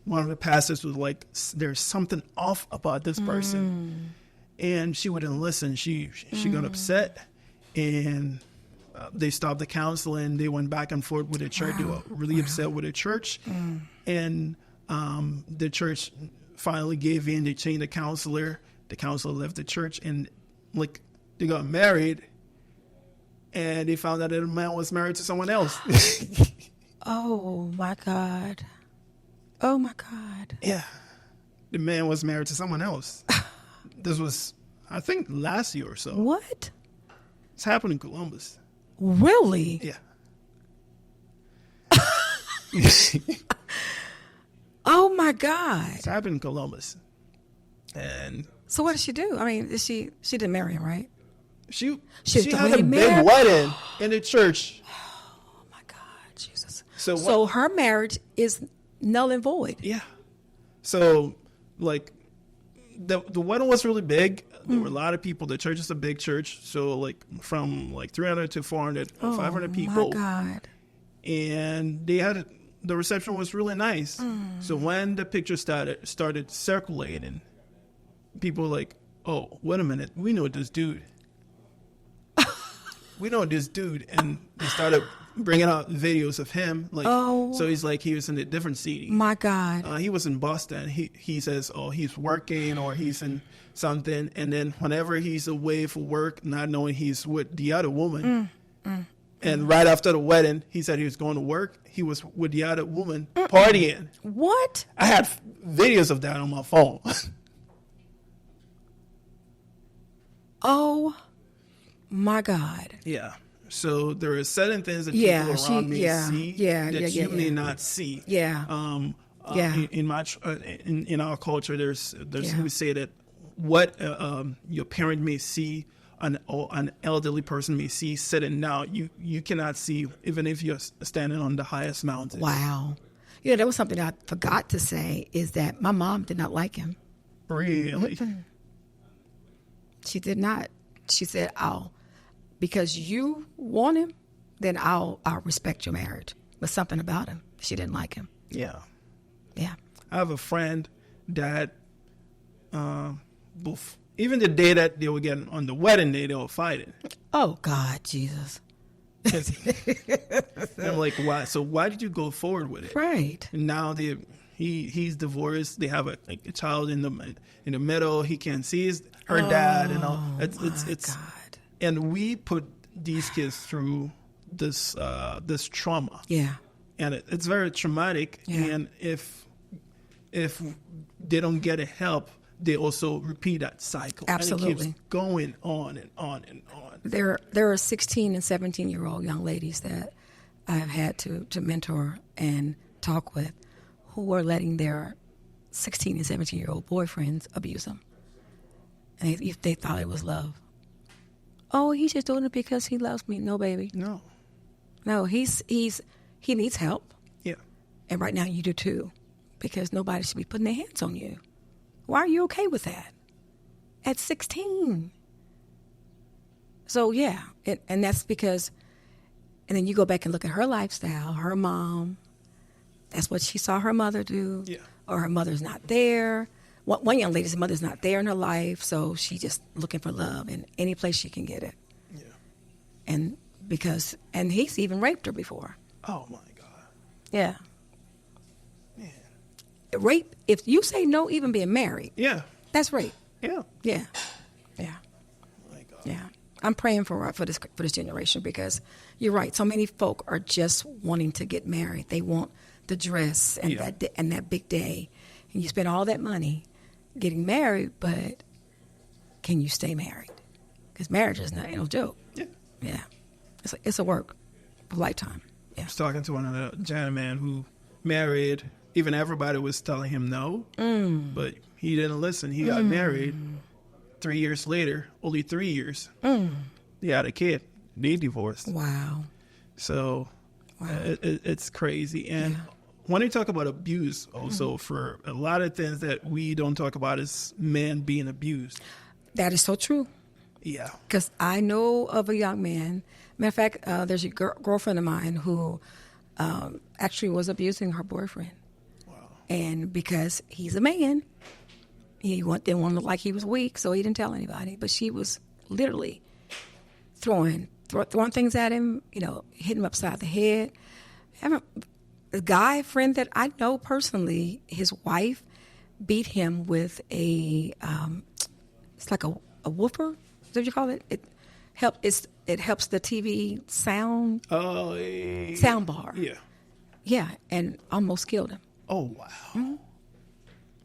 Speaker 2: of the pastors was like, there's something off about this person. And she wouldn't listen. She got upset, and they stopped the counseling. They went back and forth with the church. They were really upset with the church. And
Speaker 3: The church finally gave in. They changed the counselor. The counselor left the church, and like they got married, and they found out that the man was married to someone else.
Speaker 1: Oh my God. Oh my God.
Speaker 3: Yeah, the man was married to someone else. This was, I think, last year or so.
Speaker 1: What?
Speaker 3: It's happened in Columbus.
Speaker 1: Really?
Speaker 3: Yeah.
Speaker 1: Oh my God.
Speaker 3: It's happened in Columbus, and
Speaker 1: So what did she do? I mean, she didn't marry him, right?
Speaker 3: she
Speaker 1: She's
Speaker 3: had a
Speaker 1: already
Speaker 3: big
Speaker 1: married?
Speaker 3: wedding in the church.
Speaker 1: Oh my God, Jesus.
Speaker 3: So
Speaker 1: So her marriage is null and void.
Speaker 3: Yeah. So, like, the wedding was really big. There were a lot of people. The church is a big church. So, like, from, like, 300 to 400, 500 people.
Speaker 1: Oh my God.
Speaker 3: And they had, the reception was really nice. So when the picture started circulating, people were like, oh, wait a minute. We know this dude. And they started bringing out videos of him. Like,
Speaker 1: Oh.
Speaker 3: So he's like, he was in a different city.
Speaker 1: My God.
Speaker 3: He was in Boston. He says, oh, he's working or he's in something. And then whenever he's away for work, not knowing he's with the other woman. And right after the wedding, he said he was going to work. He was with the other woman partying.
Speaker 1: What?
Speaker 3: I had videos of that on my phone.
Speaker 1: Oh my God.
Speaker 3: Yeah. So there are certain things that
Speaker 1: Yeah,
Speaker 3: people around me see that you may
Speaker 1: yeah.
Speaker 3: not see.
Speaker 1: Yeah. Yeah.
Speaker 3: In our culture, there's
Speaker 1: Yeah.
Speaker 3: we say that what your parent may see, or an elderly person may see sitting now, you cannot see even if you're standing on the highest mountain.
Speaker 1: Wow. You know, there was something I forgot to say is that my mom did not like him.
Speaker 3: Really?
Speaker 1: She did not. She said, because you want him, then I'll respect your marriage. But something about him, she didn't like him.
Speaker 3: Yeah.
Speaker 1: Yeah.
Speaker 3: I have a friend that even the day that they were getting on the wedding day, they were fighting.
Speaker 1: Oh, God, Jesus.
Speaker 3: And I'm like, why? So why did you go forward with it?
Speaker 1: Right.
Speaker 3: And now he's divorced. They have a child in the middle. He can't see her dad and all. It's
Speaker 1: God.
Speaker 3: And we put these kids through this trauma.
Speaker 1: Yeah.
Speaker 3: And it's very traumatic.
Speaker 1: Yeah.
Speaker 3: And if they don't get help, they also repeat that cycle.
Speaker 1: Absolutely.
Speaker 3: And it keeps going on and on and on.
Speaker 1: There are 16 and 17-year-old young ladies that I have had to mentor and talk with who are letting their 16 and 17-year-old boyfriends abuse them. And they thought it was love. Oh, he's just doing it because he loves me. No, baby. No, he needs help.
Speaker 3: Yeah.
Speaker 1: And right now you do too, because nobody should be putting their hands on you. Why are you okay with that? At 16. So yeah, and that's because, and then you go back and look at her lifestyle, her mom, that's what she saw her mother do,
Speaker 3: Yeah.
Speaker 1: or her mother's not there. One young lady's mother's not there in her life, so she's just looking for love in any place she can get it.
Speaker 3: Yeah.
Speaker 1: And he's even raped her before.
Speaker 3: Oh my God.
Speaker 1: Yeah.
Speaker 3: Man.
Speaker 1: Rape, if you say no even being married,
Speaker 3: Yeah.
Speaker 1: that's rape.
Speaker 3: Yeah.
Speaker 1: Yeah. Yeah.
Speaker 3: My God.
Speaker 1: Yeah. I'm praying for this generation, because you're right. So many folk are just wanting to get married. They want the dress and
Speaker 3: Yeah.
Speaker 1: that big day. And you spend all that money getting married, but can you stay married? Because marriage is no joke.
Speaker 3: Yeah.
Speaker 1: Yeah. It's a work of a lifetime. Yeah.
Speaker 3: I was talking to another gentleman who married. Even everybody was telling him no, but he didn't listen. He got married 3 years later, only 3 years. They had a kid. They divorced.
Speaker 1: Wow.
Speaker 3: So it's crazy. And when you talk about abuse, also for a lot of things that we don't talk about is men being abused.
Speaker 1: That is so true.
Speaker 3: Yeah.
Speaker 1: Because I know of a young man. Matter of fact, there's a girlfriend of mine who actually was abusing her boyfriend.
Speaker 3: Wow.
Speaker 1: And because he's a man, he didn't want to look like he was weak, so he didn't tell anybody. But she was literally throwing things at him, hitting him upside the head. a guy friend that I know personally, his wife beat him with it's like a woofer. Is that what you call it? It helps the TV sound.
Speaker 3: Oh,
Speaker 1: Sound bar.
Speaker 3: yeah.
Speaker 1: Yeah, and almost killed him.
Speaker 3: Oh, wow.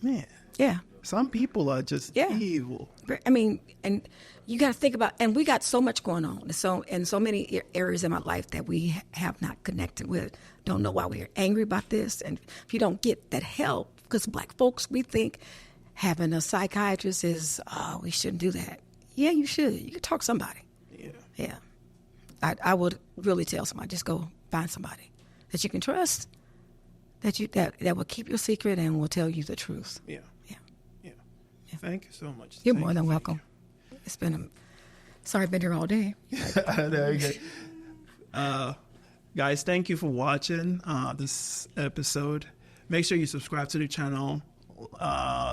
Speaker 3: Man,
Speaker 1: Yeah.
Speaker 3: some people are just
Speaker 1: Yeah.
Speaker 3: evil.
Speaker 1: I mean, and you got to think about, and we got so much going on, in so many areas in my life that we have not connected with. Don't know why we're angry about this, and if you don't get that help, because Black folks, we think having a psychiatrist is, we shouldn't do that. Yeah, you should. You could talk to somebody.
Speaker 3: Yeah.
Speaker 1: Yeah, I would really tell somebody, just go find somebody that you can trust, that will keep your secret and will tell you the truth.
Speaker 3: Yeah.
Speaker 1: Yeah.
Speaker 3: Yeah. Thank you so much.
Speaker 1: You're
Speaker 3: Thank
Speaker 1: more than
Speaker 3: you.
Speaker 1: welcome. It's been sorry I've been here all day.
Speaker 3: There you go. Guys, thank you for watching this episode. Make sure you subscribe to the channel,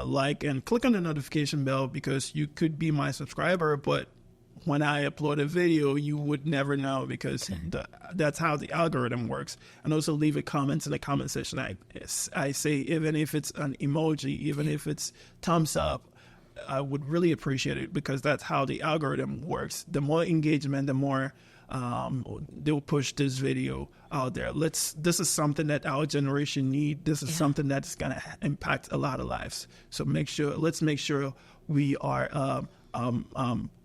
Speaker 3: like, and click on the notification bell, because you could be my subscriber, but when I upload a video, you would never know, because that's how the algorithm works. And also leave a comment in the comment section. I say, even if it's an emoji, even if it's thumbs up, I would really appreciate it, because that's how the algorithm works. The more engagement, the more they'll push this video out there. This is something that our generation need. This is something that's gonna impact a lot of lives. So let's make sure we are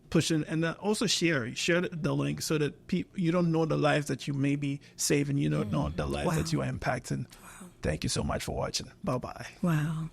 Speaker 3: pushing, and also share the link, so that you don't know the lives that you may be saving. You don't know the lives that you are impacting. Wow. Thank you so much for watching. Bye bye.
Speaker 1: Wow.